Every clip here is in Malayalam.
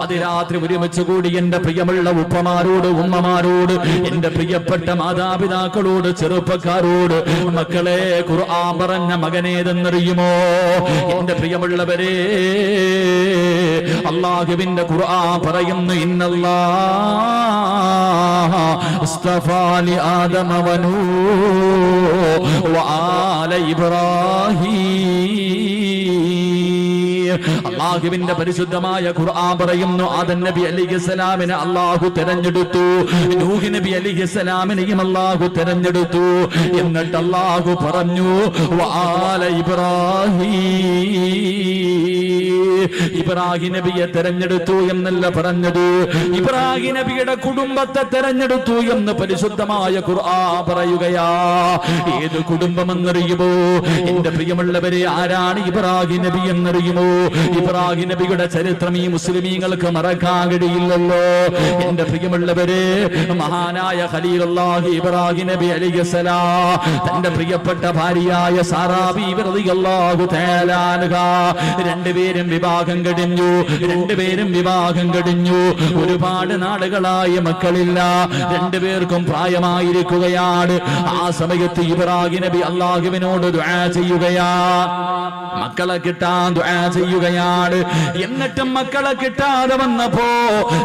പാതിരാത്രി ഒരുമിച്ച് കൂടി എന്റെ പ്രിയമുള്ള ഉപ്പമാരോട് ഉമ്മമാരോട് എന്റെ പ്രിയപ്പെട്ട മാതാപിതാക്കളോട് ചെറുപ്പക്കാരോട് മക്കളെ ഖുർആൻ പറഞ്ഞ മകനേതെന്നറിയുമോ? എന്റെ പ്രിയമുള്ളവരെ, അല്ലാഹുവിന്റെ ഖുർആൻ പറയുന്നു, ഇന്നല്ലാഹ അസ്തഫാ ലി ആദമ വനൂഹ വആല ഇബ്രാഹീം. അല്ലാഹുവിന്റെ പരിശുദ്ധമായ ഖുർആൻ പറയുന്നു, ആദം നബി അലൈഹിസ്സലാമിനെ അല്ലാഹു തിരഞ്ഞെടുത്തു, നൂഹ് നബി അലൈഹിസ്സലാമിനെയും അല്ലാഹു തിരഞ്ഞെടുത്തു. എന്നിട്ട് അല്ലാഹു പറഞ്ഞു വആല ഇബ്രാഹിം നബിയെ തെരഞ്ഞെടുത്തു എന്നല്ല പറഞ്ഞത്, ഇബ്രാഹിം നബിയുടെ കുടുംബത്തെ തെരഞ്ഞെടുത്തു എന്ന് പരിശുദ്ധമായ ഖുർആൻ പറയുകയാ. ഏത് കുടുംബമെന്നറിയുമോ? എന്റെ പ്രിയമുള്ളവരെ, ആരാണ് ഇബ്രാഹിം നബി എന്നറിയുമോ? ഇബ്രാഹിം നബിയുടെ ചരിത്രം ഈ മുസ്ലിമീങ്ങൾക്ക് മറക്കാൻ കഴിയില്ലല്ലോ. എന്റെ പ്രിയമുള്ളവരെ, മഹാനായ ഖലീലുല്ലാഹി ഇബ്രാഹിം നബി അലൈഹിസ്സലാം തന്റെ പ്രിയപ്പെട്ട ഭാര്യയായ സാറാ ബീവി റളിയല്ലാഹു തആല അൻഹാ രണ്ടുപേരും വിവാഹം കഴിഞ്ഞു. ഒരുപാട് നാളുകളായി മക്കളില്ല, രണ്ടുപേർക്കും പ്രായമായിരിക്കുകയാണ്. ആ സമയത്ത് ഇബ്രാഹിം നബി അല്ലാഹുവിനോട് ദുആ ചെയ്യുകയാ, മക്കളെ കിട്ടാൻ ദുആ ചെയ്യുകയാണ്. എന്നിട്ടും മക്കളെ കിട്ടാതെ വന്നപ്പോ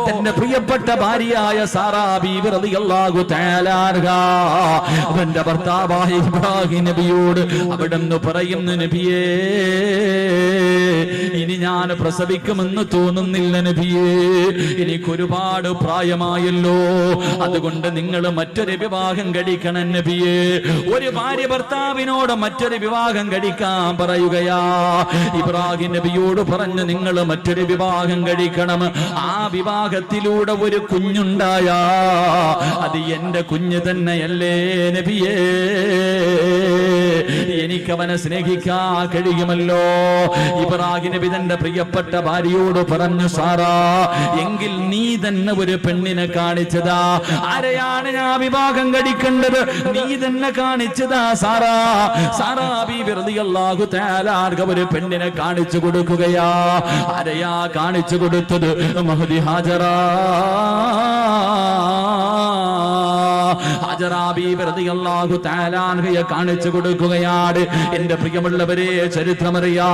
തന്റെ പ്രിയപ്പെട്ട ഭാര്യയായ സാറാ ബീവി റളിയല്ലാഹു തആല അൻഹാ അവന്റെ ഭർത്താവായ ഇബ്രാഹിം നബിയോട് അവിടുന്ന് പറയുന്നു, നബിയേ, ഇനി ഞാൻ പ്രസവിക്കുമെന്ന് തോന്നുന്നില്ല നബിയേ, എനിക്കൊരുപാട് പ്രായമായല്ലോ, അതുകൊണ്ട് നിങ്ങൾ മറ്റൊരു വിവാഹം കഴിക്കണം നബിയേ. ഒരു ഭാര്യ ഭർത്താവിനോട് മറ്റൊരു വിവാഹം കഴിക്കാൻ പറയുകയാ. ഇബ്രാഹിം നബിയോട് പറഞ്ഞു, നിങ്ങൾ മറ്റൊരു വിവാഹം കഴിക്കണം. ആ വിവാഹത്തിലൂടെ ഒരു കുഞ്ഞുണ്ടായാ അത് എന്റെ കുഞ്ഞ് തന്നെയല്ലേ നബിയേ, എനിക്കവനെ സ്നേഹിക്കാൻ കഴിയുമല്ലോ. ഇബ്രാഹിം നബി തന്റെ പ്രിയപ്പെട്ട ഭാര്യയോട് പറഞ്ഞു, സാറാ, എങ്കിൽ നീ തന്നെ ഒരു പെണ്ണിനെ കാണിച്ചതാ. ആരെയാണ് ഞാൻ വിവാഹം കഴിക്കേണ്ടത്? നീ തന്നെ കാണിച്ചതാ സാറാ. സാറാ ബീവി റളിയല്ലാഹു തആല അൻഹ ഒരു പെണ്ണിനെ കാണിച്ചു കൊടുക്കുകയാ. ആരെയാ കാണിച്ചു കൊടുത്തത്? മഹദി ഹാജറാ. ഹാജറാ ബീവി റളിയല്ലാഹു തആല അൻഹയെ കാണിച്ചു കൊടുക്കുകയാണ്. എന്റെ പ്രിയമുള്ളവരെ, ചരിത്രമറിയാ,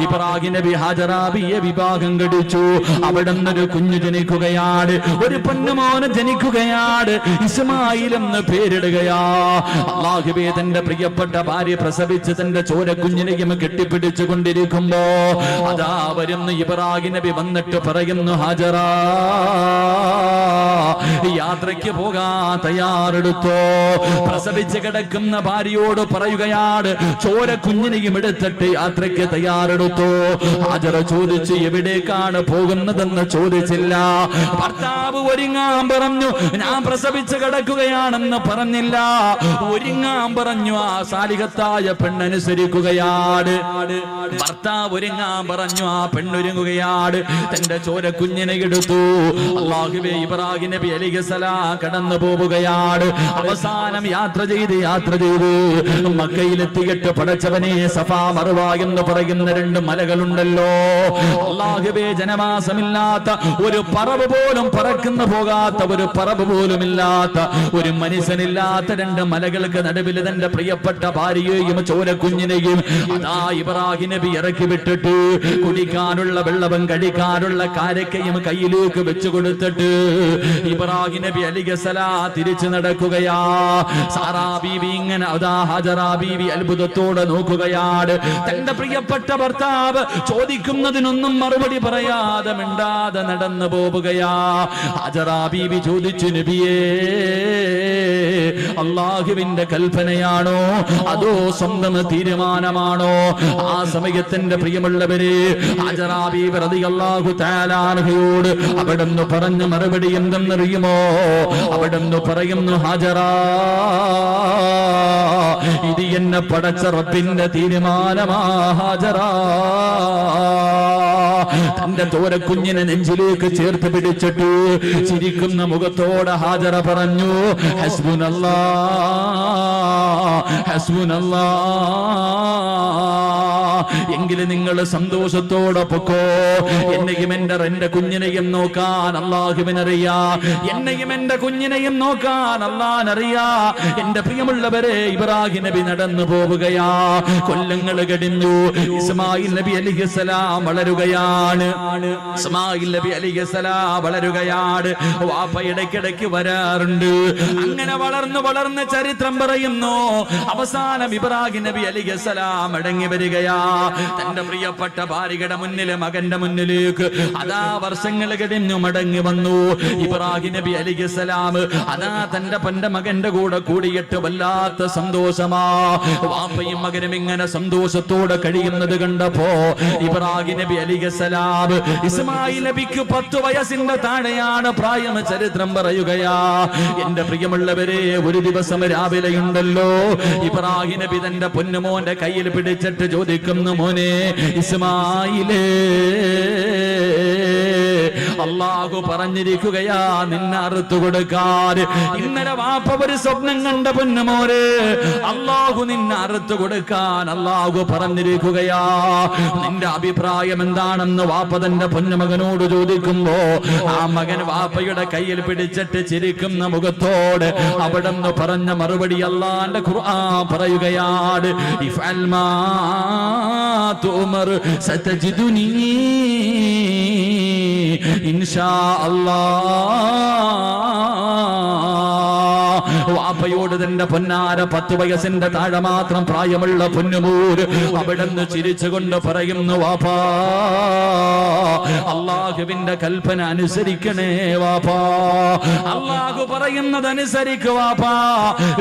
ഇബ്രാഹിം നബി ഹാജറാ ബിയെ വിവാഹം കഴിച്ചു. അവിടെ നിന്നൊരു കുഞ്ഞു ജനിക്കുകയാണ്, ഒരു പൊന്നുമോന് ജനിക്കുകയാണ്. ഇസ്മായിൽ എന്ന് പേരിടുകയാ. അല്ലാഹുവേ, തന്റെ പ്രിയപ്പെട്ട ഭാര്യ പ്രസവിച്ച് തന്റെ ചോരക്കുഞ്ഞിനെയും കെട്ടിപ്പിടിച്ചു കൊണ്ടിരിക്കുമ്പോ അതാ വരുന്നു ഇബ്രാഹിം നബി. വന്നിട്ട് പറയുന്നു, ഹാജറാ, യാത്രയ്ക്ക് പോകാൻ തയ്യാറെടുത്തോ. പ്രസവിച്ച് കിടക്കുന്ന ഭാര്യയോട് പറയുകയാണ്, ചോര കുഞ്ഞിനെയും എടുത്തിട്ട് യാത്രയ്ക്ക് തയ്യാറെടുത്തോ. ഹാജറ ചോദിച്ചു, എവിടേക്കാണ് പോകുന്നതെന്ന് ചോദിച്ചില്ല. ഭർത്താവ് ഒരുങ്ങാൻ പറഞ്ഞു, ഞാൻ പ്രസവിച്ച് കിടക്കുകയാണെന്ന് പറഞ്ഞില്ല. ഒരുങ്ങാൻ പറഞ്ഞു, ആ സാലിഹത്തായ പെണ്ണനുസരിക്കുകയാണ്. ഭർത്താവ് ഒരുങ്ങാൻ പറഞ്ഞു, ആ പെണ്ണൊരുങ്ങുകയാണ്. തന്റെ ചോര കുഞ്ഞിനെ എടുത്തു. അല്ലാഹുവേ, ഇബ്രാഹിം നബി അലൈഹിസ്സലാം കടന്നു പോവുകയാണ്. അവസാനം യാത്ര ചെയ്ത് മക്കയിലെത്തിയിട്ട്, പടച്ചവനെ, സഫാ മർവ എന്ന് പറയുന്ന രണ്ട് മലകളുണ്ടല്ലോ. അല്ലാഹുവേ, ജനവാസമില്ലാത്ത ഒരു പറവ് പോലും പറക്കുന്നു പോകാത്ത ഒരു പറവ് പോലും ഇല്ലാത്ത ഒരു മനുഷ്യനില്ലാത്ത രണ്ട് മലകൾക്ക് നടുവിൽ തന്റെ പ്രിയപ്പെട്ട ഭാര്യയെയും ചോരക്കുഞ്ഞിനെയും അതാ ഇബ്രാഹിം നബി ഇറക്കി വിട്ടിട്ട് കുടിക്കാനുള്ള വെള്ളവും കഴിക്കാനുള്ള കാരക്കയും കയ്യിലേക്ക് വെച്ചു കൊടുത്തിട്ട് ഇബ്രാഹിം നബി അലൈഹിസ്സലാം തിരിച്ചു നടക്കുകയാ. സാറാ ബീവി ഇങ്ങനെ അതാ ഹാജറാ ബീവി അത്ഭുതത്തോടെ നോക്കുകയാണ്. തന്റെ പ്രിയപ്പെട്ട ഭർത്താവ് ചോദിക്കുന്നതിനൊന്നും മറുപടി പറയാതെ മിണ്ടാതെ നടന്നു പോവുകയാ. ഹാജറാ ബീവി ചോദിച്ചു, നബിയേ, അല്ലാഹുവിന്റെ കൽപ്പനയാണോ അതോ സ്വന്തം തീരുമാനമാണോ? ആ സമയത്തിന്റെ പ്രിയമുള്ളവരെ, ഹാജറാ ബീവി റളിയല്ലാഹു തആല അൻഹയോട് അവിടുന്ന് പറഞ്ഞ മറുപടി എന്തെന്നറിയുമോ? അവിടുന്ന് പറയുന്നു, ഹാജറാ, ഇത് എന്നെ പടച്ച റബ്ബിന്റെ തീരുമാനമാ ഹാജറാ. തന്റെ തോരക്കുഞ്ഞിനെ നെഞ്ചിലേക്ക് ചേർത്ത് പിടിച്ചിട്ട് ചിരിക്കുന്ന മുഖത്തോടെ ഹാജറ പറഞ്ഞു, ഹസ്ബുനല്ലാഹു ഹസ്ബുനല്ലാ. എങ്കിലും നിങ്ങൾ സന്തോഷത്തോടെ പൊക്കോ. എന്നെയും എന്റെ കുഞ്ഞിനെയും നോക്കാൻ അള്ളാഹുവിനറിയാ. എന്നെയും എന്റെ കുഞ്ഞിനെയും നോക്കാൻ അള്ളാഹ്നറിയാ. എന്റെ പ്രിയമുള്ളവരെ, ഇബ്രാഹിം നബി നടന്നു പോവുകയാ. കൊല്ലങ്ങൾ കഴിഞ്ഞു. ഇസ്മായിൽ നബി അലൈഹിസ്സലാം വളരുകയാണ്. ഇസ്മായിൽ നബി അലൈഹിസ്സലാം വളരുകയാണ്. വാപ്പ ഇടയ്ക്കിടയ്ക്ക് വരാറുണ്ട്. അങ്ങനെ വളർന്ന് ചരിത്രം പറയുന്നു. അവസാനം ഇബ്രാഹിം നബി അലൈഹിസ്സലാം മടങ്ങി വരികയാ. തന്റെ പ്രിയപ്പെട്ട ഭാര്യയുടെ മുന്നിൽ, മകന്റെ മുന്നിലേക്ക് അതാ വർഷങ്ങൾ കഴിഞ്ഞു മടങ്ങി വന്നു. ഇബ്രാഹിം നബി അലൈഹിസ്സലാം അതാ തന്റെ മകന്റെ കൂടെ കൂടിയിട്ട് വല്ലാത്ത സന്തോഷമാ. വാപ്പയും മകനും ഇങ്ങനെ സന്തോഷത്തോടെ കഴിയുന്നത് കണ്ടപ്പോ ഇബ്രാഹിം നബി അലൈഹിസ്സലാം, ഇസ്മായിൽ നബിക്ക് 10 വയസ്സിന്റെ താഴെയാണ് പ്രായം. ചരിത്രം പറയുകയാ. എന്റെ പ്രിയമുള്ളവരെ, ഒരു ദിവസം രാവിലെയുണ്ടല്ലോ, ഇബ്രാഹിം നബി തന്റെ പൊന്നുമോന്റെ കയ്യിൽ പിടിച്ചിട്ട് ചോദിക്കുന്നു, മോനെ ഇസ്മായിലേ, അള്ളാഹു പറഞ്ഞിരിക്കുകയാ നിന്നെ അറുത്തു കൊടുക്കാൻ. ഇന്നലെ വാപ്പ ഒരു സ്വപ്നം കണ്ട പൊന്നുമോനെ, അള്ളാഹു നിന്നെ അറുത്തു കൊടുക്കാൻ അള്ളാഹു പറഞ്ഞിരിക്കുകയാ. നിന്റെ അഭിപ്രായം എന്താണെന്ന് വാപ്പ തന്റെ പൊന്നുമകനോട് ചോദിക്കുമ്പോ ആ മകൻ വാപ്പയുടെ കയ്യിൽ പിടിച്ചിട്ട് ചിരിക്കുന്ന മുഖത്തോട് അവിടെ നിന്ന് പറഞ്ഞ മറുപടി അല്ലാഹുവിന്റെ ഖുർആൻ പറയുകയാണ്, ഇഫ്അൽ മാ തുമർ സതജിദുനി ഇൻഷാ അല്ലാഹ്. വാപ്പയോട് തന്റെ പൊന്നാര 10 വയസ്സിന്റെ താഴെ മാത്രം പ്രായമുള്ള പൊന്നുമൂര് അവിടുന്ന് ചിരിച്ചുകൊണ്ട് പറയുന്നു, വാപ്പാ, അള്ളാഹുവിന്റെ കൽപ്പന അനുസരിക്കണേ വാപ്പാ. അള്ളാഹു പറയുന്നത് അനുസരിക്കുക വാപ്പാ.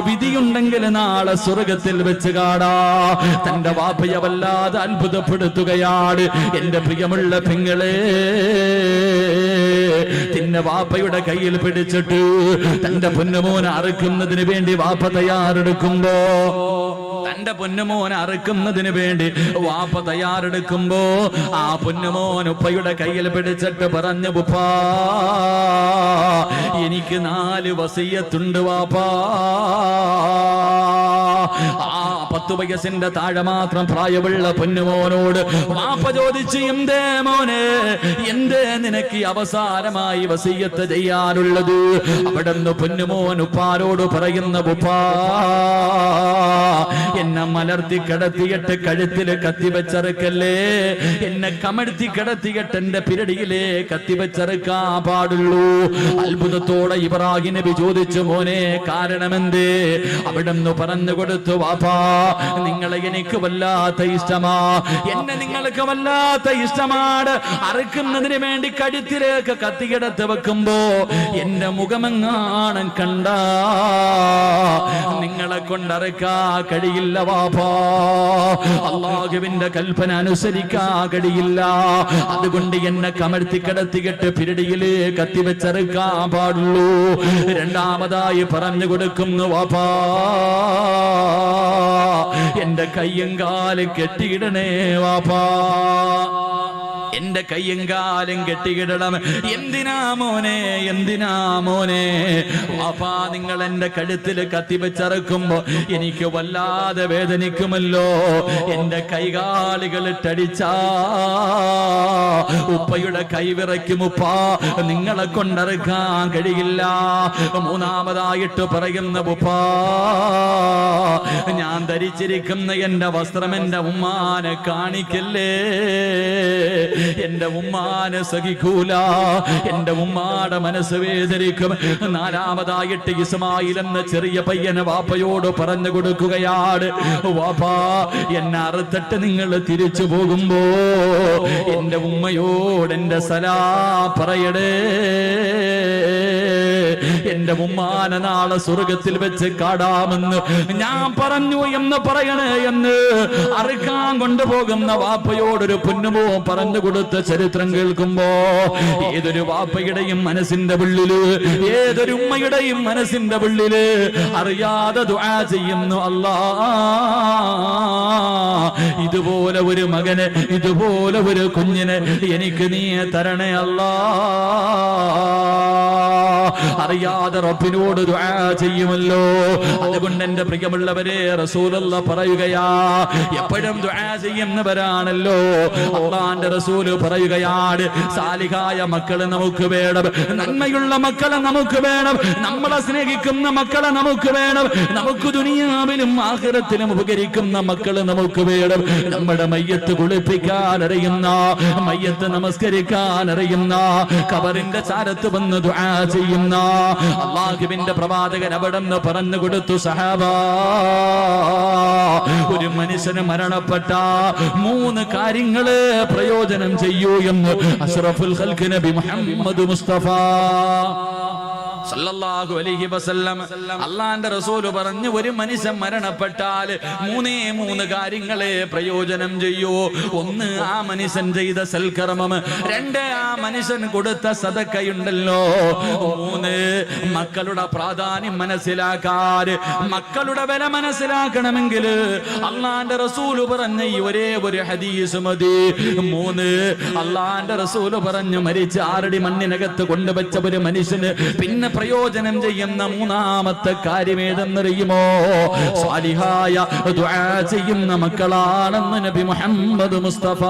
വിധിയുണ്ടെങ്കിൽ നാളെ സ്വർഗത്തിൽ വെച്ച് കാണാ. തന്റെ വാപ്പയെ വല്ലാതെ അത്ഭുതപ്പെടുത്തുകയാണ്. എന്റെ പ്രിയമുള്ള പെങ്ങളെ, തിന്ന വാപ്പയുടെ കയ്യിൽ പിടിച്ചിട്ട് തന്റെ പൊന്നുമോനെ അറുക്കുന്നതിന് വേണ്ടി വാപ്പ തയ്യാറെടുക്കുമ്പോ, തന്റെ പൊന്നുമോനെ അറുക്കുന്നതിന് വേണ്ടി വാപ്പ തയ്യാറെടുക്കുമ്പോ ആ പൊന്നുമോൻ ഉപ്പയുടെ കയ്യിൽ പിടിച്ചിട്ട് പറഞ്ഞു, ഉപ്പാ, എനിക്ക് 4 വസിയത്തുണ്ട് വാപ്പാ. ആ 10 വയസ്സിന്റെ താഴെ മാത്രം പ്രായമുള്ള പൊന്നുമോനോട് വാപ്പ ചോദിച്ചു, എന്തേ മോനെ, എന്തേ നിനക്ക് അവസാനമായി വസിയത്ത് ചെയ്യാനുള്ളത്? അവിടെ നിന്ന് പൊന്നുമോൻ ഉപ്പാരോട് പറയുന്ന, ഉപ്പാ, എന്നെ മലർത്തി കിടത്തിയിട്ട് കഴുത്തില് കത്തിവെച്ചറുക്കല്ലേ, എന്നെ കമഴ്ത്തി കിടത്തിയിട്ട് എന്റെ പിരടിയിലെ കത്തിവെച്ചറുക്കാൻ പാടുള്ളൂ. അത്ഭുതത്തോടെ ഇബ്രാഹിം നബി ചോദിച്ചു, മോനെ, കാരണമെന്തേ? അവിടെ നിന്ന് പറഞ്ഞു കൊടുത്തു, വാപ്പാ, നിങ്ങളെ എനിക്ക് വല്ലാത്ത ഇഷ്ടമാ, എന്നെ നിങ്ങൾക്ക് വല്ലാത്ത ഇഷ്ടമാണ്. അറുക്കുന്നതിന് വേണ്ടി കഴുത്തിലേക്ക് കത്തിയെടുത്ത് വെക്കുമ്പോ എന്റെ മുഖമെങ്ങാണം കണ്ട നിങ്ങളെ കൊണ്ടറുക്കാ കഴിയില്ല വാപ്പാ. അള്ളാഹുവിന്റെ കൽപ്പന അനുസരിക്കാ കഴിയില്ല. അതുകൊണ്ട് എന്നെ കമഴ്ത്തി കിടത്തിയിട്ട് പിരടിയില് കത്തിവെച്ചറുക്കാൻ പാടുള്ളൂ. രണ്ടാമതായി പറഞ്ഞു കൊടുക്കുന്നു, വാപ്പാ, എന്റെ കയ്യും കാലും കെട്ടിയിടണേ വാപ്പാ, എന്റെ കയ്യും കാലും കെട്ടിയിടണം. എന്തിനാ മോനെ, എന്തിനാ മോനെ? വാപ്പാ, നിങ്ങൾ എന്റെ കഴുത്തിൽ കത്തിവെച്ചറക്കുമ്പോ എനിക്ക് വല്ലാതെ വേദനിക്കുമല്ലോ. എന്റെ കൈകാലുകൾ ഇട്ടടിച്ചാ ഉപ്പയുടെ കൈവിറയ്ക്കും ഉപ്പാ, നിങ്ങളെ കൊണ്ടറുക്കാൻ കഴിയില്ല. മൂന്നാമതായിട്ട് പറയുന്ന, ഉപ്പാ, ഞാൻ ധരിച്ചിരിക്കുന്ന എന്റെ വസ്ത്രം എന്റെ ഉമ്മാനെ കാണിക്കല്ലേ, എന്റെ ഉമ്മാനെ സഹിക്കൂല, എന്റെ ഉമ്മാടെ മനസ്സ് വേദനിക്കും. നാലാമതായിട്ട് ഇസ്മായിൽ എന്ന ചെറിയ പയ്യനെ വാപ്പയോട് പറഞ്ഞു കൊടുക്കുകയാണ്, വാപ്പാ, എന്നെ അറുത്തിട്ട് നിങ്ങൾ തിരിച്ചു പോകുമ്പോ എന്റെ ഉമ്മയോട് എന്റെ സലാം പറയടേ, എന്റെ ഉമ്മാനെ നാളെ സ്വർഗത്തിൽ വെച്ച് കാണാമെന്ന് ഞാൻ പറഞ്ഞു എന്ന് പറയണേ എന്ന് അറുക്കാൻ കൊണ്ടുപോകുന്ന വാപ്പയോടൊരു പൊന്നുമോ പറഞ്ഞു കൊടുത്ത ചരിത്രം കേൾക്കുമ്പോ ഏതൊരു വാപ്പയുടെയും മനസ്സിന്റെ ഉള്ളില്, ഏതൊരു ഉമ്മയുടെയും മനസ്സിന്റെ ഉള്ളില് അറിയാതെ ദുആ ചെയ്യുന്നു, അല്ലാ, ഇതുപോലെ ഒരു മകന്, ഇതുപോലെ ഒരു കുഞ്ഞിന് എനിക്ക് നീ തരണേ അല്ലാ. അറിയാതെ റബ്ബിനോട് ദുആ ചെയ്യുമല്ലോ. അതുകൊണ്ട് എന്റെ പ്രിയമുള്ളവരെ റസൂലുള്ള പറയുകയാ, എപ്പോഴും ദുആ ചെയ്യുന്നവരാണല്ലോ. അല്ലാഹുവിന്റെ റസൂൽ പറയുകയാണ്, സാലിഹായ മക്കളെ നമുക്ക് വേണം, നന്മയുള്ള മക്കളെ നമുക്ക് വേണം, നമ്മളെ സ്നേഹിക്കുന്ന മക്കളെ നമുക്ക് വേണം, നമുക്ക് ദുനിയാവിലും ആഖിറത്തിലും ഉപകരിക്കുന്ന മക്കളെ നമുക്ക് വേണം. നമ്മുടെ മയ്യത്ത് കുളിപ്പിക്കാൻ അറിയുന്ന, മയ്യത്ത് നമസ്കരിക്കാൻ അറിയുന്ന, ഖബറിന്റെ ചാരത്ത് വന്ന് ദുആ ചെയ്യുന്ന അല്ലാഹുവിന്റെ പ്രവാചകൻ അവിടെന്ന് പറഞ്ഞു കൊടുത്തു, സഹാബാ, ഒരു മനുഷ്യന് മരണപ്പെട്ട 3 കാര്യങ്ങള് പ്രയോജനം ചെയ്യൂ എന്ന് അഷ്റഫുൽ ഖൽഖ് നബി മുഹമ്മദ് മുസ്തഫ സല്ലല്ലാഹു അലൈഹി വസല്ലം അല്ലാഹുവിന്റെ റസൂൽ പറഞ്ഞു, ഒരു മനുഷ്യൻ മരണപ്പെട്ടാൽ 3 കാര്യങ്ങളെ പ്രയോജനം ചെയ്യൂ. 1, ആ മനുഷ്യൻ ചെയ്ത സൽക്കർമ്മം. 2, ആ മനുഷ്യൻ കൊടുത്ത സദഖയുണ്ടല്ലോ. 3, മക്കളുടെ പ്രാധാന്യം മനസ്സിലാക്കാൻ, മക്കളുടെ വില മനസ്സിലാക്കണമെങ്കിൽ അല്ലാഹുവിന്റെ റസൂൽ പറഞ്ഞ ഈ ഒരേ ഒരു ഹദീസ് മതി. 3, അല്ലാഹുവിന്റെ റസൂൽ പറഞ്ഞു, മരിച്ച 6 അടി മണ്ണിനകത്ത് കൊണ്ടുവച്ച ഒരു മനുഷ്യന് പിന്നെ പ്രയോജനം ചെയ്യുന്ന 3ാമത്തെ കാര്യം ഏതെന്നറിയുമോ? സാലിഹായ ദുആ ചെയ്യുന്ന മക്കളാണെന്ന് നബി മുഹമ്മദ് മുസ്തഫ.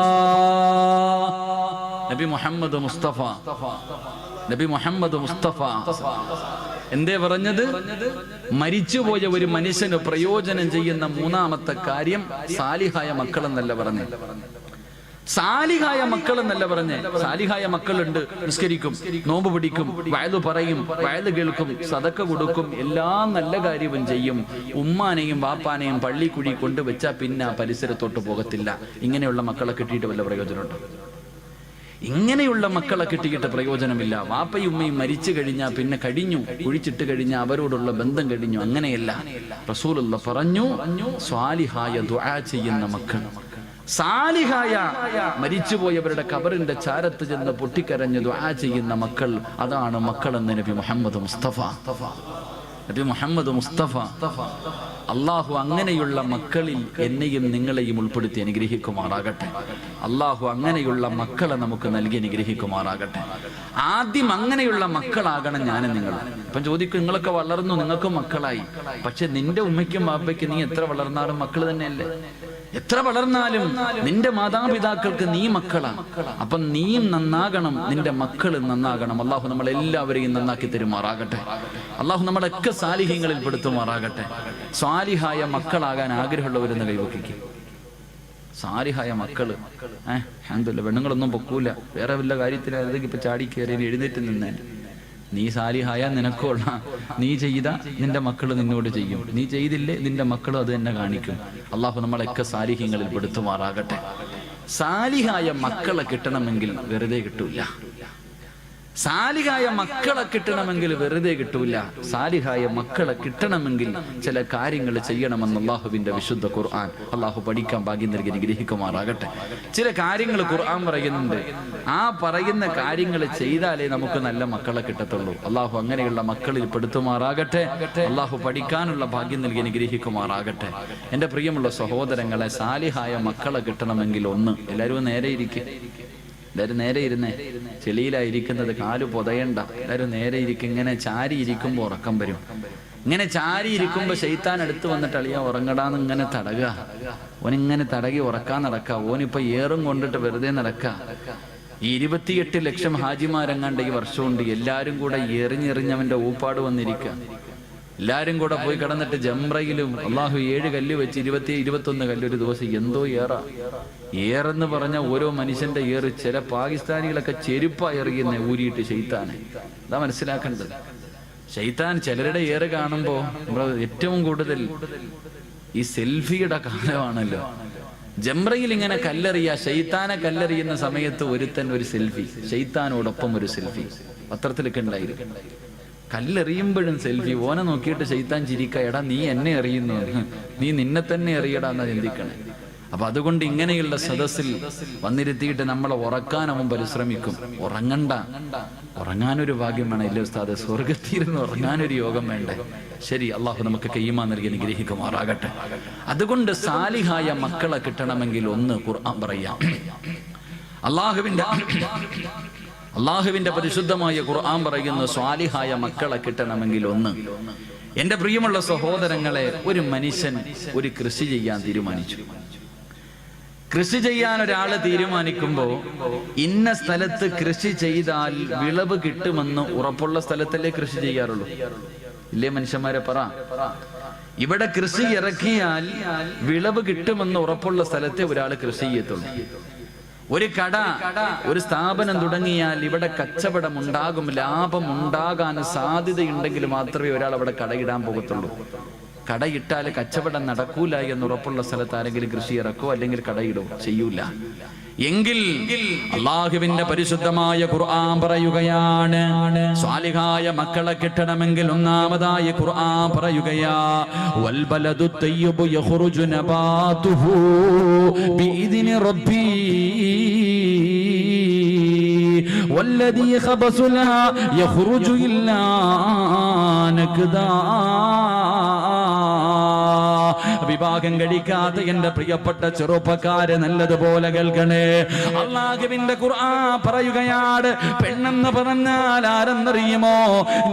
നബി മുഹമ്മദ് മുസ്തഫ, നബി മുഹമ്മദ് മുസ്തഫ എന്തേ പറഞ്ഞത്? മരിച്ചുപോയ ഒരു മനുഷ്യന് പ്രയോജനം ചെയ്യുന്ന 3ാമത്തെ കാര്യം സാലിഹായ മക്കളെന്നല്ല പറഞ്ഞത്, സാലിഹായ മക്കൾ എന്നല്ല പറഞ്ഞേ. സാലിഹായ മക്കളുണ്ട്, നിസ്കരിക്കും, നോമ്പ് പിടിക്കും, വയല് പറയും, വയല് കേൾക്കും, സദക്ക കൊടുക്കും, എല്ലാ നല്ല കാര്യവും ചെയ്യും. ഉമ്മാനെയും വാപ്പാനെയും പള്ളിക്കുഴി കൊണ്ടുവച്ചാൽ പിന്നെ പരിസരത്തോട്ട് പോകത്തില്ല. ഇങ്ങനെയുള്ള മക്കളെ കിട്ടിയിട്ട് വല്ല പ്രയോജനമുണ്ട്? ഇങ്ങനെയുള്ള മക്കളെ കിട്ടിയിട്ട് പ്രയോജനമില്ല. വാപ്പയും ഉമ്മയും മരിച്ചു കഴിഞ്ഞാൽ പിന്നെ കഴിഞ്ഞു, കുഴിച്ചിട്ട് കഴിഞ്ഞാൽ അവരോടുള്ള ബന്ധം കഴിഞ്ഞു. അങ്ങനെയല്ല. റസൂലുള്ള പറഞ്ഞു, സ്വാലിഹായ ദുആ ചെയ്യുന്ന മക്കൾ, സാലിഹായ മരിച്ചുപോയവരുടെ ഖബറിന്റെ ചാരത്ത് ചെന്ന് പൊട്ടിക്കരഞ്ഞ് ദുആ ചെയ്യുന്ന മക്കൾ, അതാണ് മക്കളെന്ന് നബി മുഹമ്മദ് മുസ്തഫ. നബി മുഹമ്മദ് മുസ്തഫ. അള്ളാഹു അങ്ങനെയുള്ള മക്കളിൽ എന്നെയും നിങ്ങളെയും ഉൾപ്പെടുത്തി അനുഗ്രഹിക്കുമാറാകട്ടെ. അള്ളാഹു അങ്ങനെയുള്ള മക്കളെ നമുക്ക് നൽകി അനുഗ്രഹിക്കുമാറാകട്ടെ. ആദ്യം അങ്ങനെയുള്ള മക്കളാകണം ഞാനും നിങ്ങൾ. ഇപ്പം ചോദിക്കും, നിങ്ങളൊക്കെ വളർന്നു, നിങ്ങൾക്ക് മക്കളായി, പക്ഷെ നിന്റെ ഉമ്മയ്ക്കും ബാപ്പയ്ക്കും നീ എത്ര വളർന്നാലും മക്കൾ തന്നെയല്ലേ? എത്ര വളർന്നാലും നിന്റെ മാതാപിതാക്കൾക്ക് നീ മക്കളാ. അപ്പൊ നീയും നന്നാകണം, നിന്റെ മക്കള് നന്നാകണം. അള്ളാഹു നമ്മളെല്ലാവരെയും നന്നാക്കി തരുമാറാകട്ടെ. അള്ളാഹു നമ്മളൊക്കെ സാലിഹ്യങ്ങളിൽ പെടുത്തുമാറാകട്ടെ. സാലിഹായ മക്കളാകാൻ ആഗ്രഹമുള്ളവരെന്ന് കൈവക്കിക്കും. സാലിഹായ മക്കള് അൽഹംദുലില്ലാഹ്, പെണ്ണുങ്ങളൊന്നും പൊക്കൂല, വേറെ വല്ല കാര്യത്തിലും ഇപ്പൊ ചാടി കയറി എഴുന്നേറ്റ് നിന്നേ. നീ സാലിഹായ നിനക്കുള്ള, നീ ചെയ്ത നിന്റെ മക്കൾ നിന്നോട് ചെയ്യും, നീ ചെയ്തില്ലേ നിന്റെ മക്കളും അത് തന്നെ കാണിക്കും. അള്ളാഹു നമ്മളൊക്കെ സാലിഹ്യങ്ങളിൽ പെടുത്തുമാറാകട്ടെ. സാലിഹായ മക്കളെ കിട്ടണമെങ്കിൽ വെറുതെ കിട്ടൂല. സാലിഹായ മക്കളെ കിട്ടണമെങ്കിൽ വെറുതെ കിട്ടൂല. സാലിഹായ മക്കളെ കിട്ടണമെങ്കിൽ ചില കാര്യങ്ങൾ ചെയ്യണമെന്ന് അള്ളാഹുവിന്റെ വിശുദ്ധ ഖുർആൻ. അള്ളാഹു പഠിക്കാൻ ഭാഗ്യം നൽകി അനുഗ്രഹിക്കുമാറാകട്ടെ. ചില കാര്യങ്ങൾ ഖുർആൻ പറയുന്നുണ്ട്. ആ പറയുന്ന കാര്യങ്ങൾ ചെയ്താലേ നമുക്ക് നല്ല മക്കളെ കിട്ടത്തുള്ളൂ. അള്ളാഹു അങ്ങനെയുള്ള മക്കളിൽ പെടുത്തുമാറാകട്ടെ. അള്ളാഹു പഠിക്കാനുള്ള ഭാഗ്യം നൽകി അനുഗ്രഹിക്കുമാറാകട്ടെ. എന്റെ പ്രിയമുള്ള സഹോദരങ്ങളെ, സാലിഹായ മക്കളെ കിട്ടണമെങ്കിൽ ഒന്ന്, എല്ലാവരും നേരെ ഇരിക്കും. എല്ലാവരും നേരെ ഇരുന്നേ. ചെളിയിലായിരിക്കുന്നത്, കാല് പൊതയണ്ട. എല്ലാവരും നേരെ ഇരിക്കും. ഇങ്ങനെ ചാരി ഇരിക്കുമ്പോൾ ഉറക്കം വരും. ഇങ്ങനെ ചാരി ഇരിക്കുമ്പോ ശൈത്താൻ അടുത്ത് വന്നിട്ട് അളിയാ ഉറങ്ങടാന്ന് ഇങ്ങനെ തടകുക. ഓനിങ്ങനെ തടകി ഉറക്കാൻ നടക്കുക. ഓനിപ്പോ ഏറും കൊണ്ടിട്ട് വെറുതെ നടക്കുക. ഈ 28 ലക്ഷം ഹാജിമാരെങ്ങാണ്ട് ഈ വർഷമുണ്ട്. എല്ലാരും കൂടെ എറിഞ്ഞെറിഞ്ഞവന്റെ ഊപ്പാട് വന്നിരിക്കുക. എല്ലാരും കൂടെ പോയി കിടന്നിട്ട് ജംറയിലും അള്ളാഹു 7 കല്ല് വെച്ച് 21 കല്ല് ഒരു ദിവസം. എന്തോ ഏറെന്ന് പറഞ്ഞ ഓരോ മനുഷ്യന്റെ ഏറ്. ചില പാകിസ്ഥാനികളൊക്കെ ചെരുപ്പാ എറിയുന്ന ഊരിയിട്ട് ശൈത്താനെ. അതാ മനസ്സിലാക്കേണ്ടത്. ശൈത്താൻ ചിലരുടെ ഏറ് കാണുമ്പോ നമ്മൾ ഏറ്റവും കൂടുതൽ ഈ സെൽഫിയുടെ കാലമാണല്ലോ. ജംറയിൽ ഇങ്ങനെ കല്ലെറിയ, ശൈത്താനെ കല്ലെറിയുന്ന സമയത്ത് ഒരുത്തൻ ഒരു സെൽഫി, ശൈത്താനോടൊപ്പം ഒരു സെൽഫി പത്രത്തിലൊക്കെ ഉണ്ടായിരുന്നു. കല്ലെറിയുമ്പോഴും സെൽഫി. ഓനെ നോക്കിയിട്ട് ശൈത്താൻ ചിരിക്ക, എടാ നീ എന്നെ എറിയുന്നു, നീ നിന്നെ തന്നെ എറിയടാ എന്നാ ചിന്തിക്കണേ. അപ്പൊ അതുകൊണ്ട് ഇങ്ങനെയുള്ള സദസ്സിൽ വന്നിരുത്തിയിട്ട് നമ്മളെ ഉറക്കാൻ അവൻ പരിശ്രമിക്കും. ഉറങ്ങണ്ട, ഉറങ്ങാനൊരു ഭാഗ്യം വേണം. ഇല്ലേ ഉസ്താദ്, സ്വർഗത്തിരുന്ന് ഉറങ്ങാനൊരു യോഗം വേണ്ടേ? ശരി, അള്ളാഹു നമുക്ക് ഈമാൻ നൽകി അനുഗ്രഹിക്കുമാറാകട്ടെ. അതുകൊണ്ട് സാലിഹായ മക്കളെ കിട്ടണമെങ്കിൽ ഒന്ന് ഖുർആൻ പറയാം. അള്ളാഹുവിന്റെ പരിശുദ്ധമായ ഖുർആൻ പറയുന്ന സ്വാലിഹായ മക്കളെ കിട്ടണമെങ്കിൽ ഒന്ന്. എന്റെ പ്രിയമുള്ള സഹോദരങ്ങളെ, ഒരു മനുഷ്യൻ ഒരു കൃഷി ചെയ്യാൻ തീരുമാനിച്ചു. കൃഷി ചെയ്യാൻ ഒരാള് തീരുമാനിക്കുമ്പോ ഇന്ന സ്ഥലത്ത് കൃഷി ചെയ്താൽ വിളവ് കിട്ടുമെന്ന് ഉറപ്പുള്ള സ്ഥലത്തല്ലേ കൃഷി ചെയ്യാറുള്ളൂ? ഇല്ലേ മനുഷ്യന്മാരെ പറ. ഇവിടെ കൃഷി ഇറക്കിയാൽ വിളവ് കിട്ടുമെന്ന് ഉറപ്പുള്ള സ്ഥലത്തെ ഒരാൾ കൃഷി ചെയ്യത്തുള്ളൂ. ഒരു കട, ഒരു സ്ഥാപനം തുടങ്ങിയാൽ ഇവിടെ കച്ചവടം ഉണ്ടാകും, ലാഭം ഉണ്ടാകാൻ സാധ്യതയുണ്ടെങ്കിൽ മാത്രമേ ഒരാൾ അവിടെ കടയിടാൻ പോകത്തുള്ളൂ. കടയിട്ടാൽ കച്ചവടം നടക്കൂല എന്നുറപ്പുള്ള സ്ഥലത്ത് ആരെങ്കിലും കൃഷി ഇറക്കോ അല്ലെങ്കിൽ കടയിടോ? ചെയ്യൂല. എങ്കിൽ അള്ളാഹുവിന്റെ പരിശുദ്ധമായ ഖുർആൻ പറയുകയാണ്, സ്വാലിഹായ മക്കളെ കിട്ടണമെങ്കിൽ ഒന്നാമതായി ഖുർആൻ പറയുകയാ, വൽ ബലദു തയ്യിബു യഖ്റുജു നബാതുഹു ബിഇദ്നി റബ്ബി വല്ലദീ ഖബസു ലഹാ യഖ്റുജു ഇല്ലാ നക്ദാ. വിവാഹം കഴിക്കാത്ത എന്റെ പ്രിയപ്പെട്ട ചെറുപ്പക്കാരെ നല്ലതുപോലെ കേൾക്കണേ. അല്ലാഹുവിന്റെ ഖുർആൻ പറയുകയാണ്, പെണ്ണെന്ന് പറഞ്ഞാൽ ആരെന്നറിയുമോ?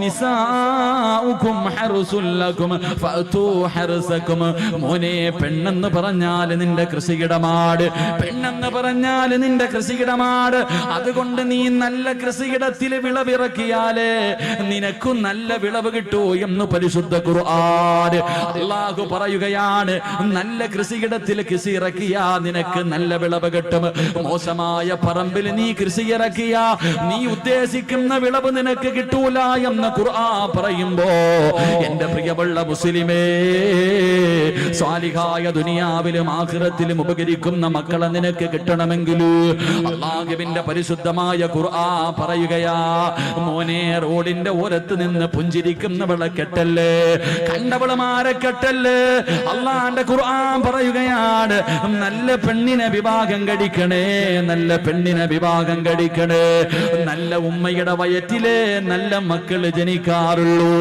നിസാഉകും ഹർസുൽ ലക്കും ഫഅതു ഹർസകും. മോനെ, പെണ്ണെന്ന് പറഞ്ഞാൽ നിന്റെ കൃഷിയിടമാണ്. പെണ്ണെന്ന് പറഞ്ഞാൽ നിന്റെ കൃഷിയിടമാണ്. അതുകൊണ്ട് നീ നല്ല കൃഷിയിടത്തിൽ വിളവിറക്കിയാലേ നിനക്കും നല്ല വിളവ് കിട്ടൂ എന്ന് പരിശുദ്ധ ഖുർആൻ. അല്ലാഹു പറയുകയാണ്, നല്ല കൃഷിയിടത്തിൽ കൃഷി ഇറക്കിയാ നിനക്ക് നല്ല വിളവ് കിട്ടും. മോശമായ പറമ്പിൽ നീ കൃഷി ഇറക്കിയാ നീ ഉദ്ദേശിക്കുന്ന വിളവ് നിനക്ക് കിട്ടൂല എന്ന് ഖുർആൻ പറയുമ്പോ, എന്റെ പ്രിയമുള്ള മുസ്ലിമേ, സ്വാലിഹായ ദുനിയാവിലും ആഖിറത്തിലും ഉപകരിക്കുന്ന മക്കളെ നിനക്ക് കിട്ടണമെങ്കിൽ അല്ലാഹുവിന്റെ പരിശുദ്ധമായ ഖുർആൻ പറയുകയാ, മോനെ, റോഡിന്റെ ഓരത്ത് നിന്ന് പുഞ്ചിരിക്കുന്നവളെ കെട്ടല്ലേ, കണ്ടവളമാരെ കെട്ടല്ലേ. അള്ളാന്റെ ഖുർആൻ പറയുകയാണ്, നല്ല പെണ്ണിനെ വിവാഹം കഴിക്കണേ, നല്ല പെണ്ണിനെ വിവാഹം കഴിക്കണേ. നല്ല ഉമ്മയുടെ വയറ്റിലെ നല്ല മക്കള് ജനിക്കാറുള്ളൂ.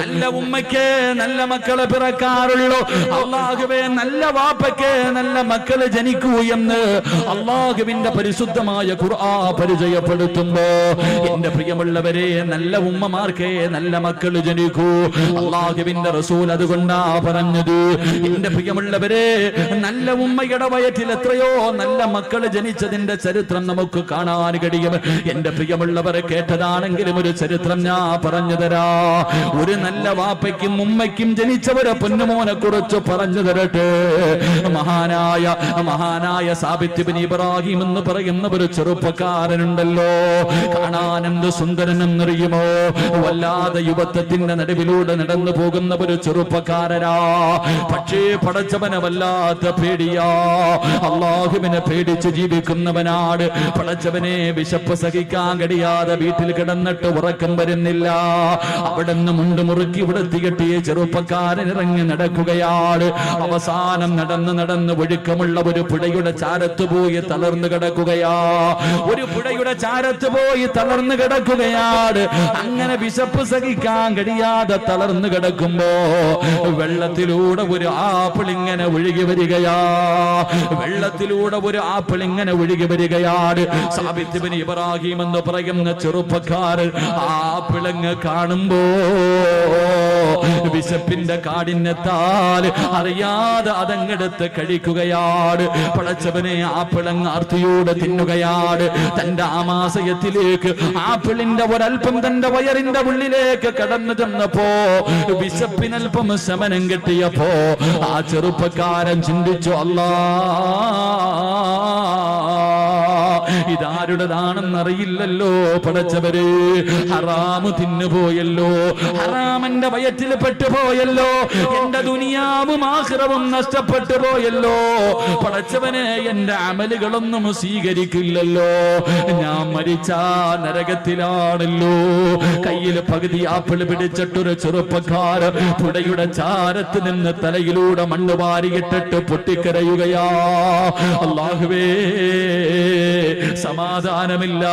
നല്ല ഉമ്മയ്ക്ക് നല്ല മക്കള് പിറക്കാറുള്ളൂ. അള്ളാഹുവേ, നല്ല വാപ്പയ്ക്ക് നല്ല മക്കള് ജനിക്കൂ എന്ന് അള്ളാഹുവിന്റെ പരിശുദ്ധമായ ഖുർആൻ പരിചയപ്പെടുത്തുമ്പോ, എന്റെ പ്രിയമുള്ളവരെ, നല്ല ഉമ്മമാർക്ക് നല്ല മക്കള് ജനിക്കൂ. അള്ളാഹുവിന്റെ റസൂൽ അതുകൊണ്ടാ പറഞ്ഞത്, എന്റെ പ്രിയമുള്ളവരെ, നല്ല ഉമ്മയുടെ വയറ്റിൽ എത്രയോ നല്ല മക്കള് ജനിച്ചതിന്റെ ചരിത്രം നമുക്ക് കാണാൻ കഴിയും. എന്റെ പ്രിയമുള്ളവരെ, കേട്ടതാണെങ്കിലും ഒരു ചരിത്രം ഞാൻ പറഞ്ഞു തരാ. ഒരു നല്ല വാപ്പയ്ക്കും ഉമ്മയ്ക്കും ജനിച്ചവരെ പൊന്നുമോനെ കുറിച്ച് പറഞ്ഞു തരട്ടെ. മഹാനായ സാബിത്ത് ഇബ്നു ഇബ്രാഹിം എന്ന് പറയുന്ന ഒരു ചെറുപ്പക്കാരനുണ്ടല്ലോ. കാണാൻ എന്ത് സുന്ദരനെന്നറിയുമോ? വല്ലാതെ യുവത്വത്തിന്റെ നടുവിലൂടെ നടന്നു പോകുന്ന ഒരു ചെറുപ്പക്കാരനാ. പക്ഷേ പടച്ചവനെ വല്ലാത്ത പേടിയാ. അള്ളാഹുവിനെ പേടിച്ച് ജീവിക്കുന്നവനാണ്. പടച്ചവനെ വിശപ്പ് സഹിക്കാൻ കഴിയാതെ വീട്ടിൽ കിടന്നിട്ട് ഉറക്കം വരുന്നില്ല. അവിടെ നിന്ന് മുണ്ട് മുറുക്കി ഇവിടെത്തി കെട്ടിയ ചെറുപ്പക്കാരൻ ഇറങ്ങി നടക്കുകയാണ്. അവസാനം നടന്ന് ഒഴുക്കമുള്ള ഒരു പുഴയുടെ ചാരത്ത് പോയി തളർന്നു കിടക്കുകയാ. ഒരു പുഴയുടെ ചാരത്ത് പോയി തളർന്നു കിടക്കുകയാണ്. അങ്ങനെ വിശപ്പ് സഹിക്കാൻ കഴിയാതെ തളർന്നു കിടക്കുമ്പോ വെള്ളത്തിലൂടെ ഒരു ആപ്പിൾ ഇങ്ങനെ ഒഴുകി വരികയാ. വെള്ളത്തിലൂടെ ഒരു ആപ്പിൾ ഇങ്ങനെ ഒഴുകി വരികയാണ്. സാബിത്ത് ഇബ്നു ഇബ്രാഹിം എന്ന് പറയുന്ന ചെറുപ്പക്കാരൻ ആപ്പിളങ്ങ് കാണുമ്പോ വിശപ്പിന്റെ കാഠിന്യത്താൽ അറിയാതെ അതങ്ങെടുത്ത് കഴിക്കുകയാണ്. പടച്ചവനെ, ആപ്പിളങ്ങ് ആർത്തിയോടെ തിന്നുകയാണ്. തന്റെ ആമാശയത്തിലേക്ക് ആപ്പിളിന്റെ ഒരൽപ്പം തന്റെ വയറിന്റെ ഉള്ളിലേക്ക് കടന്നു ചെന്നപ്പോ വിശപ്പിനൽപ്പം ശമനം കിട്ടിയപ്പോ ആ ചെറുപ്പക്കാരൻ ചിന്തിച്ചു, അല്ലാ, ഇതാരുടേതാണെന്നറിയില്ലല്ലോ പടച്ചവര്. ഹറാമ് തിന്നുപോയല്ലോ, ഹറാമന്റെ വയറ്റിൽ പെട്ടുപോയല്ലോ, എന്റെ ദുനിയാവും ആഖിറവും നഷ്ടപ്പെട്ടു പോയല്ലോ. പടച്ചവനെ, എന്റെ അമലുകളൊന്നും സ്വീകരിക്കില്ലല്ലോ. ഞാൻ മരിച്ചാ നരകത്തിലാണല്ലോ. കയ്യിൽ പകുതി ആപ്പിൾ പിടിച്ചിട്ടൊരു ചെറുപ്പക്കാരൻ പുഴയുടെ ചാരത്ത് നിന്ന് തലയിലൂടെ മണ്ണ് വാരിയിട്ടിട്ട് പൊട്ടിക്കരയുകയാ. അല്ലാഹുവേ, സമാധാനമില്ല,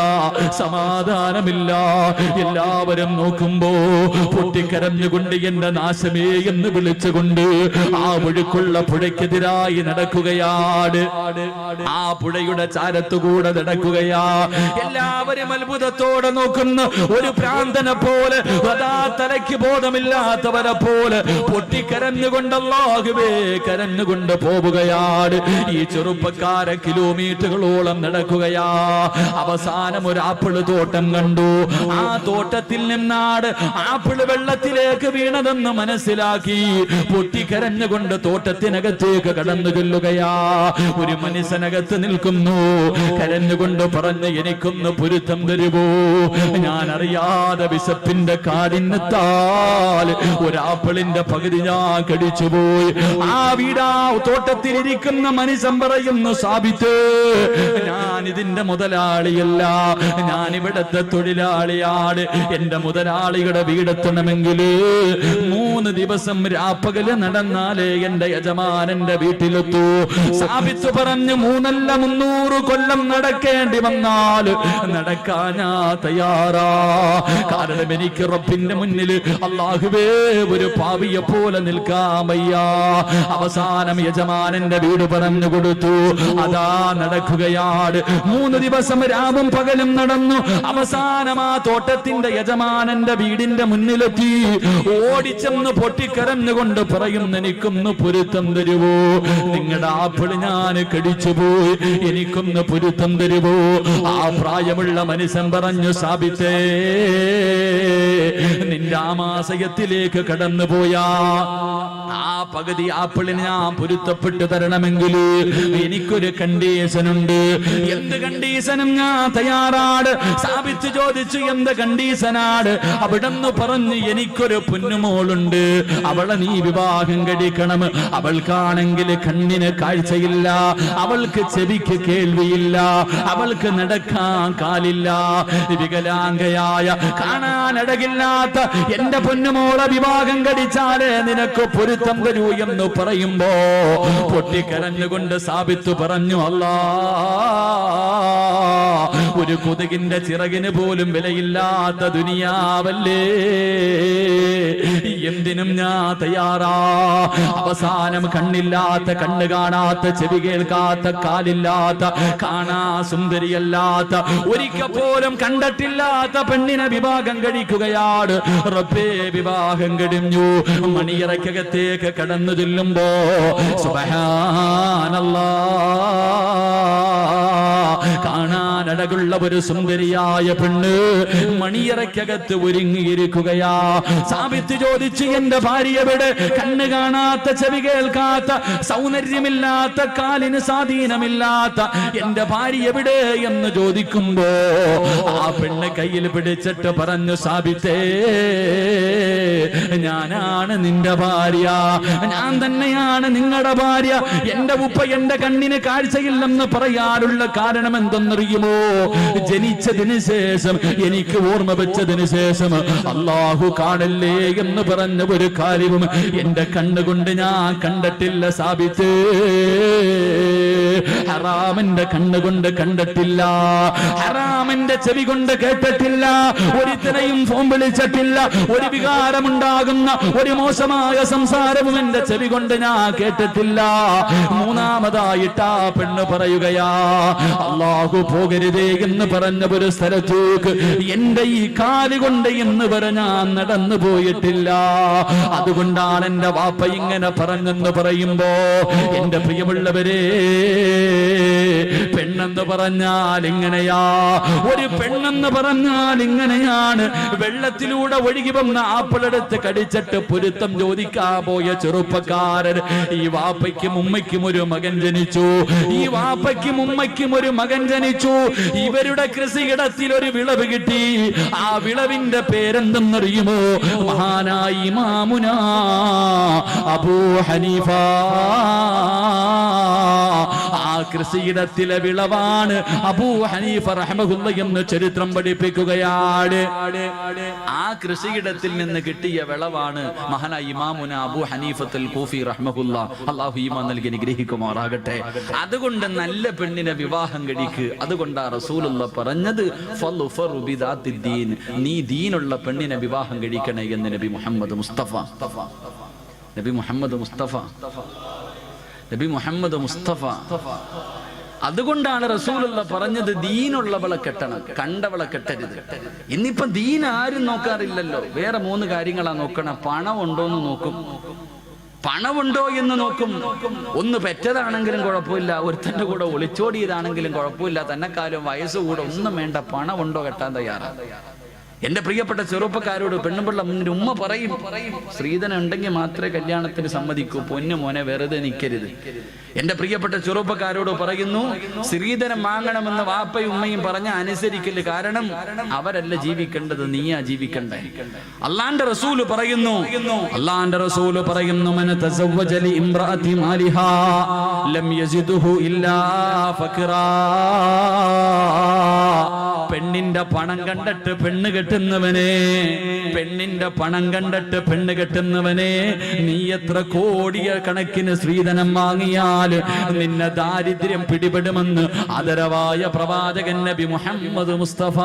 സമാധാനമില്ല. എല്ലാവരും നോക്കുമ്പോ പൊട്ടിക്കരഞ്ഞുകൊണ്ട് എന്റെ നാശമേ എന്ന് വിളിച്ചുകൊണ്ട് ആ ഒഴുക്കുള്ള പുഴയ്ക്കെതിരായി നടക്കുകയാണ്. ആ പുഴയുടെ ചാരത്തുകൂടെ നടക്കുകയാ. എല്ലാവരും അത്ഭുതത്തോടെ നോക്കുന്ന ഒരു പ്രാന്തനെ പോലെ, അതാ തലയ്ക്ക് ബോധമില്ലാത്തവരെ പോലെ പൊട്ടിക്കരഞ്ഞുകൊണ്ട് അല്ലാഹുവേ കരഞ്ഞുകൊണ്ട് പോവുകയാണ്. ഈ ചെറുപ്പക്കാരെ കിലോമീറ്ററുകളോളം നടക്കുകയാ. അവസാനം ഒരു ആപ്പിള് തോട്ടം കണ്ടു. ആ തോട്ടത്തിൽ നിന്നാണ് ആപ്പിള് വെള്ളത്തിലേക്ക് വീണതെന്ന് മനസ്സിലാക്കി പൊട്ടിക്കരഞ്ഞുകൊണ്ട് തോട്ടത്തിനകത്തേക്ക് കടന്നു ചെല്ലുകയാ. ഒരു മനുഷ്യനകത്ത് നിൽക്കുന്നു, കരഞ്ഞുകൊണ്ട് പറഞ്ഞ് എനിക്കൊന്ന് പൊരുത്തം തരുമോ? ഞാൻ അറിയാതെ വിശപ്പിന്റെ കാഠിന്യത്താൽ ഒരാപ്പിളിന്റെ പകുതി ഞാൻ കടിച്ചുപോയി. ആ വീടാ തോട്ടത്തിലിരിക്കുന്ന മനുഷ്യൻ പറയുന്നു, സാബിത്ത്, ഞാൻ ഇതിന്റെ മുതലാളിയല്ല, ഞാൻ ഇവിടത്തെ തൊഴിലാളിയാണ്. എന്റെ മുതലാളിയുടെ വീടെത്തണമെങ്കിൽ 3 ദിവസം രാപ്പകല് നടന്നാലേ എന്റെ യജമാനന്റെ വീട്ടിലെത്തൂ. സാബിത്ത് പറഞ്ഞു, 3 അല്ല 300 കൊല്ലം നടക്കേണ്ടി വന്നാൽ നടക്കാൻ ഞാൻ തയ്യാറാ. കാരണം എനിക്ക് റബ്ബിന്റെ മുന്നിൽ അല്ലാഹുവേ ഒരു പാവിയെ പോലെ നിൽക്കാൻ വയ്യ. അവസാനം യജമാനന്റെ വീട് പറഞ്ഞു കൊടുത്തു. അതാ നടക്കുകയാണ്. 3 ദിവസം രാവും പകലും നടന്നു. അവസാനം ആ തോട്ടത്തിന്റെ യജമാനന്റെ വീടിന്റെ മുന്നിലെത്തി. ഓടിച്ചെന്ന് പൊട്ടിക്കരഞ്ഞുകൊണ്ട് പറയുന്നു, എനിക്കൊന്ന് പൊരുത്തം തരുവോ? നിങ്ങളുടെ ആപ്പിള് ഞാൻ കടിച്ചുപോയി, എനിക്കൊന്ന് പൊരുത്തം തരുവോ? ആ പ്രായമുള്ള മനുഷ്യൻ പറഞ്ഞു, സാബിത്തേ, നിന്റെ ആമാശയത്തിലേക്ക് കടന്നുപോയാ ആ പകുതി ആപ്പിളിന് ഞാൻ പൊരുത്തപ്പെട്ടു തരണമെങ്കിൽ എനിക്കൊരു കണ്ടീഷൻ ഉണ്ട്. എന്ത് കണ്ടീഷനും ഞാൻ തയ്യാറാണ്. സാബിത്ത് ചോദിച്ചു, എന്ത് കണ്ടീഷനാണ്? അവിടെന്ന് പറഞ്ഞു, എനിക്കൊരു പൊന്നുമോളുണ്ട്, അവളെ നീ വിവാഹം കഴിക്കണം. അവൾക്കാണെങ്കിൽ കണ്ണിന് കാഴ്ചയില്ല, അവൾക്ക് ചെവിക്ക് കേൾവിയില്ല, അവൾക്ക് നടക്കാൻ കാലില്ല, വികലാംഗയായ കാണാനടകില്ലാത്ത എന്റെ പൊന്നുമോളെ വിവാഹം കഴിച്ചാലേ നിനക്ക് പൊരുത്തം തരൂ എന്ന് പറയുമ്പോ പൊട്ടിക്കരഞ്ഞുകൊണ്ട് സാബിത്ത് പറഞ്ഞു, അല്ലാ, ഒരു കൊതുകിന്റെ ചിറകിന് പോലും വിലയില്ലാത്ത ദുനിയാവല്ലേ, എന്തിനും ഞാൻ തയ്യാറാ. അവസാനം കണ്ണില്ലാത്ത, കണ്ണ് കാണാത്ത, ചെവി കേൾക്കാത്ത, കാലില്ലാത്ത, കാണാ സുന്ദരിയല്ലാത്ത, ഒരിക്കൽ പോലും കണ്ടിട്ടില്ലാത്ത പെണ്ണിനെ വിവാഹം കഴിക്കുകയാണ്. റബ്ബേ, വിവാഹം കഴിഞ്ഞു. മണിയറയ്ക്കകത്തേക്ക് കടന്നു ചെല്ലുമ്പോ സുബ്ഹാനല്ലാഹ്, കാണാനടകുള്ള ഒരു സുന്ദരിയായ പെണ്ണ് മണിയറയ്ക്കകത്ത് ഒരുങ്ങിയിരിക്കുകയാ. സാബിത്ത് ചോദിച്ചു, എന്റെ ഭാര്യ എവിടെ? കണ്ണ് കാണാത്ത, ചെവി കേൾക്കാത്ത, സൗന്ദര്യമില്ലാത്ത, കാലിന് സ്വാധീനമില്ലാത്ത എന്റെ ഭാര്യ എവിടെ എന്ന് ചോദിക്കുമ്പോ ആ പെണ്ണ് കയ്യിൽ പിടിച്ചിട്ട് പറഞ്ഞു, സാബിത്തേ, ഞാനാണ് നിന്റെ ഭാര്യ, ഞാൻ തന്നെയാണ് നിങ്ങളുടെ ഭാര്യ. എന്റെ ഉപ്പ എന്റെ കണ്ണിന് കാഴ്ചയില്ലെന്ന് പറയാനുള്ള കാരണം എന്തെന്നറിയുമോ? ജനിച്ചതിന് ശേഷം, എനിക്ക് ഓർമ്മ വെച്ചതിന് ശേഷം അല്ലാഹു കാണില്ലേ എന്ന് പറഞ്ഞ ഒരു കാര്യവും എന്റെ കണ്ണുകൊണ്ട് ഞാൻ കണ്ടിട്ടില്ല സാബിത്ത്. ഹറാമിന്റെ കണ്ണുകൊണ്ട് കണ്ടിട്ടില്ല, ഹറാമിന്റെ ചെവി കൊണ്ട് കേട്ടിട്ടില്ല, ഒരുത്തനെയും ഫോൺ വിളിച്ചിട്ടില്ല, ഒരു വികാരമുണ്ടാകുന്ന ഒരു മോശമായ സംസാരവും എന്റെ ചെവി കൊണ്ട് ഞാൻ കേട്ടിട്ടില്ല. മൂന്നാമതായിട്ട് ആ പെണ്ണ് പറയുകയാ, അല്ലാഹു പോകരുതേ എന്ന് പറഞ്ഞ ഒരു സ്ഥലത്തേക്ക് എന്റെ ഈ കാലുകൊണ്ട് എന്ന് ഞാൻ നടന്നു പോയിട്ടില്ല. അതുകൊണ്ടാണ് എന്റെ വാപ്പ ഇങ്ങനെ പറഞ്ഞെന്ന് പറയുമ്പോ, എന്റെ പ്രിയമുള്ളവരെ, പെണ്ണെന്ന് പറഞ്ഞാൽ ഇങ്ങനെയാ, ഒരു പെണ്ണെന്ന് പറഞ്ഞാൽ ഇങ്ങനെയാണ്. വെള്ളത്തിലൂടെ ഒഴുകി വന്ന ആപ്പിളെടുത്ത് കടിച്ചിട്ട് പൊരുത്തം ചോദിക്കാൻ പോയ ചെറുപ്പക്കാരൻ, ഈ വാപ്പയ്ക്കും ഉമ്മയ്ക്കും ഒരു മകൻ ജനിച്ചു, ഈ വാപ്പയ്ക്കും ഉമ്മയ്ക്കും ഒരു മകൻ ജനിച്ചു. ഇവരുടെ കൃഷിയിടത്തിൽ ഒരു വിളവ് കിട്ടി. ആ വിളവിന്റെ പേരെന്തെന്നറിയുമോ? മഹാനായ ഇമാമുനാ അബൂ ഹനീഫ. ആ കൃഷിയിടത്തിലെ വിളവ വിളവാണ് അബൂ ഹനീഫ റഹ്മഹുല്ലാഹി എന്ന് ചരിത്രം പഠിപ്പിക്കുകയാണ്. ആ കൃഷിയിടത്തിൽ നിന്ന് കിട്ടിയ വിളവാണ് മഹാനായ ഇമാമുന അബൂ ഹനീഫത്തുൽ കൂഫി റഹ്മഹുല്ലാഹ്, അല്ലാഹു ഈമാൻ നൽകി അനുഗ്രഹിക്കുമാറാകട്ടെ. അതുകൊണ്ട് നല്ല പെണ്ണിനെ വിവാഹം കഴിക്ക്. അതുകൊണ്ടാ റസൂലുള്ളാഹി പറഞ്ഞത് ഫളുഫറു ബിദാത്തിദ്ദീൻ, നീ ദീനുള്ള പെണ്ണിനെ വിവാഹം കഴിക്കണേ എന്ന് നബി മുഹമ്മദ് മുസ്തഫ. നബി മുഹമ്മദ് മുസ്തഫ, നബി മുഹമ്മദ് മുസ്തഫ. അതുകൊണ്ടാണ് റസൂലുള്ളാഹി പറഞ്ഞത് ദീനുള്ളവളെ കെട്ടണം, കണ്ടവളെ കെട്ടരുത്. ഇന്നിപ്പോ ദീൻ ആരും നോക്കാറില്ലല്ലോ. വേറെ 3 കാര്യങ്ങളാ നോക്കണം. പണം ഉണ്ടോന്ന് നോക്കും, പണമുണ്ടോ എന്ന് നോക്കും. ഒന്ന് പെറ്റതാണെങ്കിലും കുഴപ്പമില്ല, ഒരുത്തന്റെ കൂടെ ഒളിച്ചോടിയതാണെങ്കിലും കുഴപ്പമില്ല, തന്നെക്കാലം വയസ്സുകൂടെ ഒന്നും വേണ്ട, പണമുണ്ടോ കെട്ടാൻ തയ്യാറാ. എന്റെ പ്രിയപ്പെട്ട ചെറുപ്പക്കാരോട് പെണ്ണുപിള്ള മുന്നിൽ ഉമ്മ പറയും, സ്ത്രീധനം ഉണ്ടെങ്കിൽ മാത്രമേ കല്യാണത്തിന് സമ്മതിക്കൂ, പൊന്നു മോനെ വെറുതെ നിൽക്കരുത്. എന്റെ പ്രിയപ്പെട്ട ചെറുപ്പക്കാരോട് പറയുന്നു, സ്ത്രീധനം വാങ്ങണമെന്ന് വാപ്പയും ഉമ്മയും പറഞ്ഞ അനുസരിക്കല്. കാരണം അവരല്ല ജീവിക്കേണ്ടത്, നീയാ ജീവിക്കണ്ടേ. അള്ളാന്റെ റസൂല് പറയുന്നു, മൻ തസവ്വജ ലി ഇംറഅതി മാലിഹാ ലം യസിദുഹു ഇല്ലാ ഫഖറാ. പെണ്ണിന്റെ പണം കണ്ടിട്ട് പെണ്ണ് കെട്ടുന്നവനെ, പെണ്ണിന്റെ പണം കണ്ടിട്ട് പെണ്ണ് കെട്ടുന്നവനെ, നീ എത്ര കോടിയ കണക്കിന് സ്ത്രീധനം വാങ്ങിയാൽ നിന്നെ ദാരിദ്ര്യം പിടിപെടുമെന്ന് ആദരവായ പ്രവാചകൻ നബി മുഹമ്മദ് മുസ്തഫ.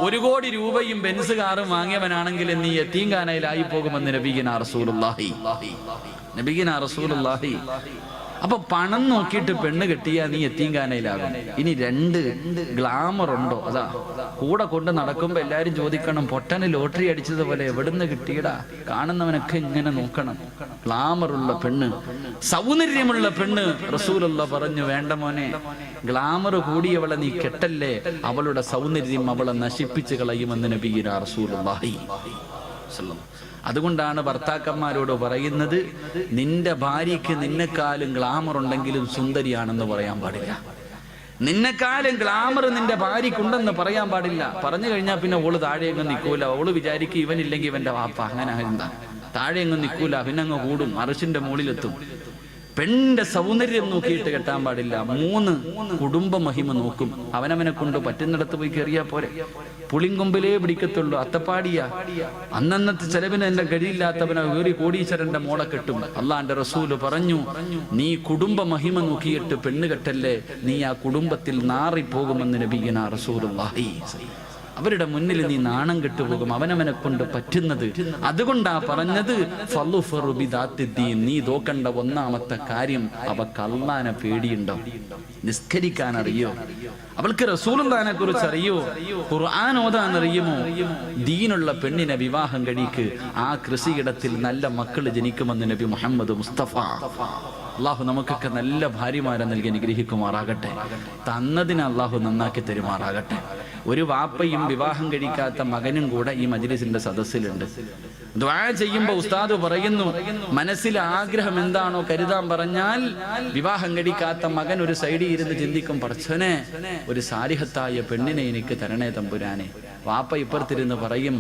1 കോടി രൂപയും ബെൻസ് കാറും വാങ്ങിയവനാണെങ്കിൽ നീ യതീംഖാനയിലായി പോകുമെന്ന് നബിഗിനാ റസൂലുള്ളാഹി, നബിഗിനാ റസൂലുള്ളാഹി. അപ്പൊ പണം നോക്കിയിട്ട് പെണ്ണ് കെട്ടിയാ നീ യതീംഖാനയിലാകും. ഇനി 2 ഗ്ലാമർ ഉണ്ടോ? അതാ കൂടെ കൊണ്ട് നടക്കുമ്പോ എല്ലാരും ചോദിക്കണം, പൊട്ടന് ലോട്ടറി അടിച്ചതുപോലെ എവിടുന്ന് കിട്ടിയടാ? കാണുന്നവനൊക്കെ ഇങ്ങനെ നോക്കണം. ഗ്ലാമറുള്ള പെണ്ണ്, സൗന്ദര്യമുള്ള പെണ്ണ്. റസൂലുള്ളാഹി പറഞ്ഞു, വേണ്ട മോനെ, ഗ്ലാമർ കൂടിയവളെ നീ കെട്ടല്ലേ, അവളുടെ സൗന്ദര്യം അവളെ നശിപ്പിച്ചു കളയുമെന്ന് നബിയിനാ റസൂലുള്ളാഹി. അതുകൊണ്ടാണ് ഭർത്താക്കന്മാരോട് പറയുന്നത്, നിന്റെ ഭാര്യയ്ക്ക് നിന്നെക്കാളും ഗ്ലാമർ ഉണ്ടെങ്കിലും സുന്ദരിയാണെന്ന് പറയാൻ പാടില്ല. നിന്നെക്കാളും ഗ്ലാമർ നിന്റെ ഭാര്യക്കുണ്ടെന്ന് പറയാൻ പാടില്ല. പറഞ്ഞു കഴിഞ്ഞാൽ പിന്നെ ഓള് താഴെയെങ്ങും നിൽക്കൂല. ഓള് വിചാരിക്കും ഇവനില്ലെങ്കിൽ ഇവന്റെ വാപ്പ, അങ്ങനെ എന്താ താഴെയെങ്ങും നിൽക്കൂല, പിന്നെ അങ്ങ് കൂടും, അർശിന്റെ മുകളിലെത്തും. പെണ്ണിന്റെ സൗന്ദര്യം നോക്കിയിട്ട് കെട്ടാൻ പാടില്ല. 3 കുടുംബ മഹിമ നോക്കും. അവനവനെ കൊണ്ട് പറ്റുന്നിടത്ത് പോയി കയറിയാ പോരെ. പുളിങ്കൊമ്പിലേ പിടിക്കത്തുള്ളൂ. അത്തപ്പാടിയാ അന്നന്നത്തെ ചെലവിന് എന്റെ കഴിയില്ലാത്തവനെ വേറി കോടീശ്വരന്റെ മോളെ കെട്ടും. അള്ളാന്റെ റസൂല് പറഞ്ഞു, നീ കുടുംബ മഹിമ നോക്കിയിട്ട് പെണ്ണ് കെട്ടല്ലേ, നീ ആ കുടുംബത്തിൽ നാറിപ്പോകുമെന്ന് നബിയിനാ റസൂലുള്ളാഹി. അവരുടെ മുന്നിൽ നീ നാണം കെട്ടുപോകും, അവനവനെ കൊണ്ട് പറ്റുന്നത്. അതുകൊണ്ടാ പറഞ്ഞത് ഫളുഫറു ബിദാത്തിദ്ദീൻ, നീ നോക്കണ്ട 1ാമത്തെ കാര്യം, അവൾക്ക് അല്ലാഹനെ പേടിയുണ്ടോ? നിസ്കരിക്കാൻ അറിയോ? അവൾക്ക് റസൂലുള്ളാഹിനെ കുറിച്ച് അറിയോ? ഖുർആൻ ഓതാൻ അറിയുമോ? ദീനുള്ള പെണ്ണിനെ വിവാഹം കഴിക്ക്. ആ കൃഷിയിടത്തിൽ നല്ല മക്കൾ ജനിക്കുമെന്ന് നബി മുഹമ്മദ് മുസ്തഫ. അള്ളാഹു നമുക്കൊക്കെ നല്ല ഭാര്യമാരെ നൽകി അനുഗ്രഹിക്കുമാറാകട്ടെ. തന്നതിന് അള്ളാഹു നന്നാക്കി തരുമാറാകട്ടെ. ഒരു വാപ്പയും വിവാഹം കഴിക്കാത്ത മകനും കൂടെ ഈ മജ്ലിസിന്റെ സദസ്സിലുണ്ട്. ദുആ ചെയ്യുമ്പോൾ ഉസ്താദ് പറയുന്നു, മനസ്സിലെ ആഗ്രഹം എന്താണോ കരുതാൻ പറഞ്ഞാൽ, വിവാഹം കഴിക്കാത്ത മകൻ ഒരു സൈഡിൽ ഇരുന്ന് ചിന്തിക്കും, പടച്ചോനെ ഒരു സാലിഹത്തായ പെണ്ണിനെ എനിക്ക് തരണേ തമ്പുരാനെ. വാപ്പ ഇപ്പുറത്തിരുന്ന് പറയും,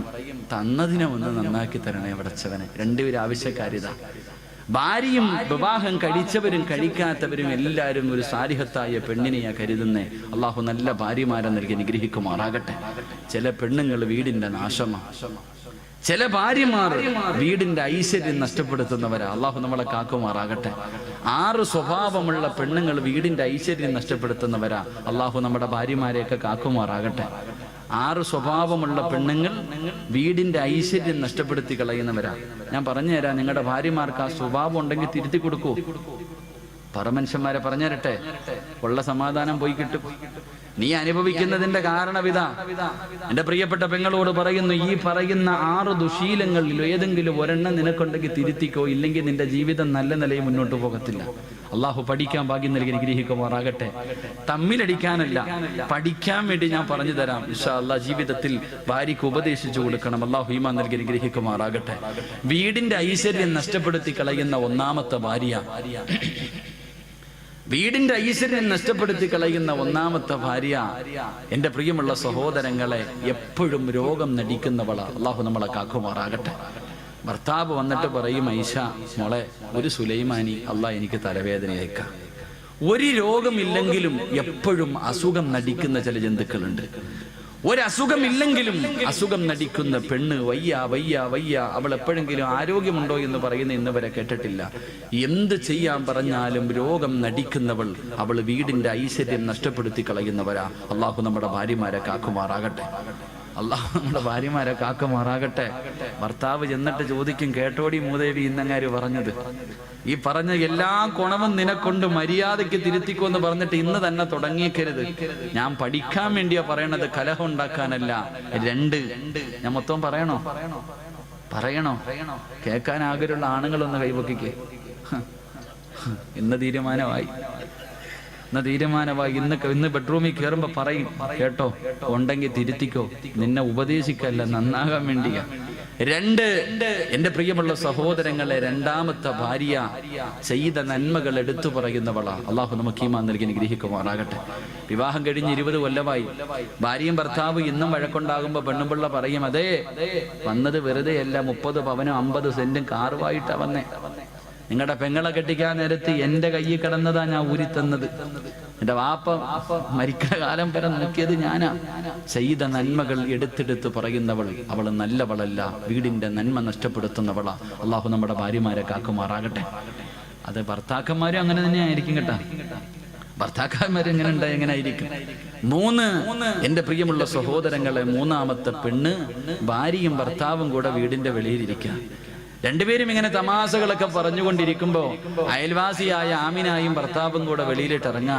തന്നതിനെ ഒന്ന് നന്നാക്കി തരണേ പടച്ചവനെ. 2 പേരും ആവശ്യക്കാരിതാ. ഭാര്യയും വിവാഹം കഴിച്ചവരും കഴിക്കാത്തവരും എല്ലാവരും ഒരു സാലിഹത്തായ പെണ്ണിനെയാ കരുതുന്നേ. അള്ളാഹു നല്ല ഭാര്യമാരെ നൽകി അനുഗ്രഹിക്കുമാറാകട്ടെ. ചില പെണ്ണുങ്ങൾ വീടിന്റെ നാശമാണ്, ചില ഭാര്യമാർ വീടിന്റെ ഐശ്വര്യം നഷ്ടപ്പെടുത്തുന്നവരാ. അള്ളാഹു നമ്മളെ കാക്കുമാറാകട്ടെ. 6 സ്വഭാവമുള്ള പെണ്ണുങ്ങൾ വീടിന്റെ ഐശ്വര്യം നഷ്ടപ്പെടുത്തുന്നവരാ. അള്ളാഹു നമ്മുടെ ഭാര്യമാരെയൊക്കെ കാക്കുമാറാകട്ടെ. 6 സ്വഭാവമുള്ള പെണ്ണുങ്ങൾ വീടിന്റെ ഐശ്വര്യം നഷ്ടപ്പെടുത്തി കളയുന്നവരാ. ഞാൻ പറഞ്ഞു തരാം, നിങ്ങളുടെ ഭാര്യമാർക്ക് ആ സ്വഭാവം ഉണ്ടെങ്കിൽ തിരുത്തി കൊടുക്കൂ. പറമനുഷ്യന്മാരെ പറഞ്ഞു തരട്ടെ, ഉള്ള സമാധാനം പോയി കിട്ടും. നീ അനുഭവിക്കുന്നതിന്റെ കാരണവിതാ. എന്റെ പ്രിയപ്പെട്ട പെങ്ങളോട് പറയുന്നു, ഈ പറയുന്ന 6 ദുശീലങ്ങളിൽ ഏതെങ്കിലും ഒരെണ്ണം നിനക്കുണ്ടെങ്കിൽ തിരുത്തിക്കോ, ഇല്ലെങ്കിൽ നിന്റെ ജീവിതം നല്ല നിലയിൽ മുന്നോട്ട് പോകത്തില്ല. അള്ളാഹു പഠിക്കാൻ ഭാഗ്യം നൽകി അനുഗ്രഹിക്കുമാറാകട്ടെ. തമ്മിലടിക്കാനല്ല, പഠിക്കാൻ വേണ്ടി ഞാൻ പറഞ്ഞു തരാം. ഇൻഷാ അല്ലാഹ് ജീവിതത്തിൽ ഭാര്യയ്ക്ക് ഉപദേശിച്ചു കൊടുക്കണം. അള്ളാഹു ഈമാൻ നൽകി അനുഗ്രഹിക്കുമാറാകട്ടെ. വീടിന്റെ ഐശ്വര്യം നഷ്ടപ്പെടുത്തി കളയുന്ന 1ാമത്തെ ഭാര്യ, വീടിന്റെ ഐശ്വര്യം നഷ്ടപ്പെടുത്തി കളയുന്ന 1ാമത്തെ ഭാര്യ, എന്റെ പ്രിയമുള്ള സഹോദരങ്ങളെ, എപ്പോഴും രോഗം നടിക്കുന്നവളാ. അള്ളാഹു നമ്മളെ കാക്കുമാറാകട്ടെ. ഭർത്താവ് വന്നിട്ട് പറയും, ഐഷ മോളെ, ഒരു സുലൈമാനി അള്ളാഹ് എനിക്ക് തലവേദനയേക്കാം, ഒരു രോഗമില്ലെങ്കിലും എപ്പോഴും അസുഖം നടിക്കുന്ന ചില ജന്തുക്കളുണ്ട്. ഒരസുഖമില്ലെങ്കിലും അസുഖം നടിക്കുന്ന പെണ്ണ്, വയ്യ വയ്യ വയ്യ, അവൾ എപ്പോഴെങ്കിലും ആരോഗ്യമുണ്ടോ എന്ന് പറയുന്ന ഇന്ന് വരെ കേട്ടിട്ടില്ല. എന്ത് ചെയ്യാൻ പറഞ്ഞാലും രോഗം നടിക്കുന്നവൾ, അവൾ വീടിന്റെ ഐശ്വര്യം നഷ്ടപ്പെടുത്തി കളയുന്നവരാ. അള്ളാഹു നമ്മുടെ ഭാര്യമാരെ കാക്കുമാറാകട്ടെ. അള്ളാഹു നമ്മുടെ ഭാര്യമാരെ കാക്കുമാറാകട്ടെ. ഭർത്താവ് ചെന്നിട്ട് ചോദിക്കും, കേട്ടോടി മൂദേവി ഇന്നങ്ങാര് പറഞ്ഞത്, ഈ പറഞ്ഞ എല്ലാ ഗുണവും നിനക്കൊണ്ട് മര്യാദയ്ക്ക് തിരുത്തിക്കോന്ന് പറഞ്ഞിട്ട് ഇന്ന് തന്നെ തുടങ്ങിയേക്കരുത്. ഞാൻ പഠിക്കാൻ വേണ്ടിയാ പറയണത്, കലഹം ഉണ്ടാക്കാനല്ല. 2 ഞാൻ മൊത്തം പറയണോ? കേൾക്കാൻ ആഗ്രഹമുള്ള ആണുങ്ങളൊന്ന് കൈവക്കിക്കേ. ഇന്ന് തീരുമാനമായി. ഇന്ന് ബെഡ്റൂമിൽ കയറുമ്പോ പറയും, കേട്ടോ ഉണ്ടെങ്കിൽ തിരുത്തിക്കോ, നിന്നെ ഉപദേശിക്കല്ല, നന്നാകാൻ വേണ്ടിയാ. 2 എന്റെ പ്രിയമുള്ള സഹോദരങ്ങളെ, രണ്ടാമത്തെ ഭാര്യ ചെയ്ത നന്മകൾ എടുത്തു പറയുന്നവളാ. അള്ളാഹു നമുക്ക് ഈമാൻ നൽകി അനുഗ്രഹിക്കുമാറാകട്ടെ. വിവാഹം കഴിഞ്ഞ് 20 കൊല്ലമായി. ഭാര്യയും ഭർത്താവ് ഇന്നും വഴക്കുണ്ടാകുമ്പോ പെണ്ണുപിള്ള പറയും, അതേ വന്നത് വെറുതെ അല്ല, 30 പവനും 50 സെന്റും കാറുമായിട്ടാ വന്നേ. നിങ്ങളുടെ പെങ്ങളെ കെട്ടിക്കാൻ നേരത്ത് എന്റെ കയ്യിൽ കിടന്നതാ ഞാൻ ഊരിത്തന്നത്. എന്റെ വാപ്പ മരിക്കുന്ന കാലം വരെ നോക്കിയത് ഞാനാ. ചെയ്ത നന്മകൾ എടുത്തെടുത്ത് പറയുന്നവൾ, അവൾ നല്ലവളല്ല, വീടിന്റെ നന്മ നഷ്ടപ്പെടുത്തുന്നവളാ. അള്ളാഹു നമ്മുടെ ഭാര്യമാരെ കാക്കുമാറാകട്ടെ. അത് ഭർത്താക്കന്മാരും അങ്ങനെ തന്നെ ആയിരിക്കും കേട്ടാ. ഭർത്താക്കന്മാരെങ്ങനെ ഉണ്ടായി എങ്ങനെ ആയിരിക്കും? 3 എന്റെ പ്രിയമുള്ള സഹോദരങ്ങളെ, മൂന്നാമത്തെ പെണ്ണ് ഭാര്യയും ഭർത്താവും കൂടെ വീടിന്റെ വെളിയിലിരിക്കുക. 2 പേരും ഇങ്ങനെ തമാശകളൊക്കെ പറഞ്ഞുകൊണ്ടിരിക്കുമ്പോ അയൽവാസിയായ ആമിനായും ഭർത്താവും കൂടെ വെളിയിലിട്ട് ഇറങ്ങാ.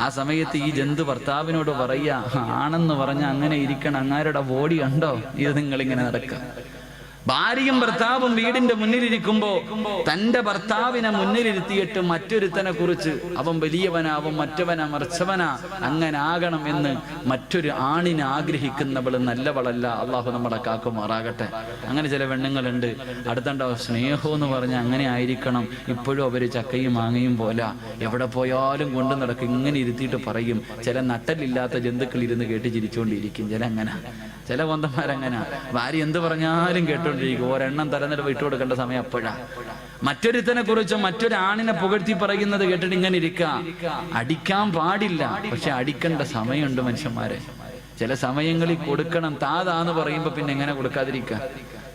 ആ സമയത്ത് ഈ ജന്തു ഭർത്താവിനോട് പറയാ, ആണെന്ന് പറഞ്ഞ അങ്ങനെ ഇരിക്കണം, അങ്ങാരുടെ ബോഡി കണ്ടോ, ഇത് നിങ്ങളിങ്ങനെ നടക്കുക. ഭാര്യയും ഭർത്താവും വീടിന്റെ മുന്നിലിരിക്കുമ്പോ തന്റെ ഭർത്താവിനെ മുന്നിലിരുത്തിയിട്ട് മറ്റൊരുത്തനെ കുറിച്ച്, അവൻ വലിയവനാ, അവൻ മറ്റവനാ, മറിച്ചവനാ, അങ്ങനെ ആകണം എന്ന് മറ്റൊരു ആണിനെ ആഗ്രഹിക്കുന്നവൾ നല്ലവളല്ല. അള്ളാഹു നമ്മളെ കാക്കുമാറാകട്ടെ. അങ്ങനെ ചില പെണ്ണുങ്ങളുണ്ട്, അടുത്തണ്ടോ സ്നേഹം എന്ന് പറഞ്ഞ അങ്ങനെ ആയിരിക്കണം, ഇപ്പോഴും അവര് ചക്കയും മാങ്ങയും പോലെ എവിടെ പോയാലും കൊണ്ടു നടക്കും. ഇങ്ങനെ ഇരുത്തിയിട്ട് പറയും. ചില നട്ടലില്ലാത്ത ജന്തുക്കൾ ഇരുന്ന് കേട്ട് ചിരിച്ചുകൊണ്ടിരിക്കും. ചില കൊന്തന്മാരങ്ങനെ ഭാര്യ എന്ത് പറഞ്ഞാലും കേട്ടോണ്ടിരിക്കും. ഒരെണ്ണം തരന്നിട്ട് വിട്ടു കൊടുക്കേണ്ട സമയം അപ്പോഴാ. മറ്റൊരുത്തനെ കുറിച്ച് മറ്റൊരാണിനെ പുകഴ്ത്തി പറയുന്നത് കേട്ടിട്ട് ഇങ്ങനെ അടിക്കാൻ പാടില്ല, പക്ഷെ അടിക്കേണ്ട സമയമുണ്ട് മനുഷ്യന്മാരെ. ചില സമയങ്ങളിൽ കൊടുക്കണം. താതാന്ന് പറയുമ്പോ പിന്നെ എങ്ങനെ കൊടുക്കാതിരിക്കുക?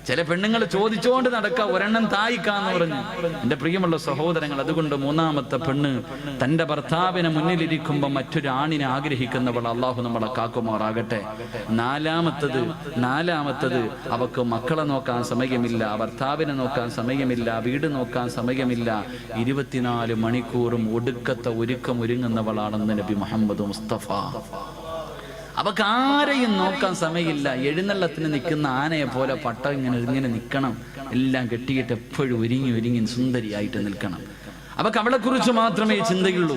ചില പെണ്ണുങ്ങൾ ചോദിച്ചുകൊണ്ട് നടക്ക, ഒരെണ്ണം തായിക്കാന്ന് പറഞ്ഞു. എന്റെ പ്രിയമുള്ള സഹോദരങ്ങൾ, അതുകൊണ്ട് മൂന്നാമത്തെ പെണ്ണ് തന്റെ ഭർത്താവിനെ മുന്നിലിരിക്കുമ്പോ മറ്റൊരു ആണിനെ ആഗ്രഹിക്കുന്നവൾ. അള്ളാഹു നമ്മളെ കാക്കുമാറാകട്ടെ. നാലാമത്തത് അവക്ക് മക്കളെ നോക്കാൻ സമയമില്ല, ഭർത്താവിനെ നോക്കാൻ സമയമില്ല, വീട് നോക്കാൻ സമയമില്ല. 24 മണിക്കൂറും ഒടുക്കത്തെ ഒരുങ്ങുന്നവളാണെന്ന് നബി മുഹമ്മദ് മുസ്തഫ. അവക്ക് ആരെയും നോക്കാൻ സമയമില്ല. എഴുന്നള്ളത്തിന് നിൽക്കുന്ന ആനയെ പോലെ പട്ട ഇങ്ങനെ നിൽക്കണം. എല്ലാം കെട്ടിയിട്ട് എപ്പോഴും ഒരുങ്ങി സുന്ദരിയായിട്ട് നിൽക്കണം. അവക്ക് അവളെ കുറിച്ച് മാത്രമേ ചിന്തയുള്ളൂ.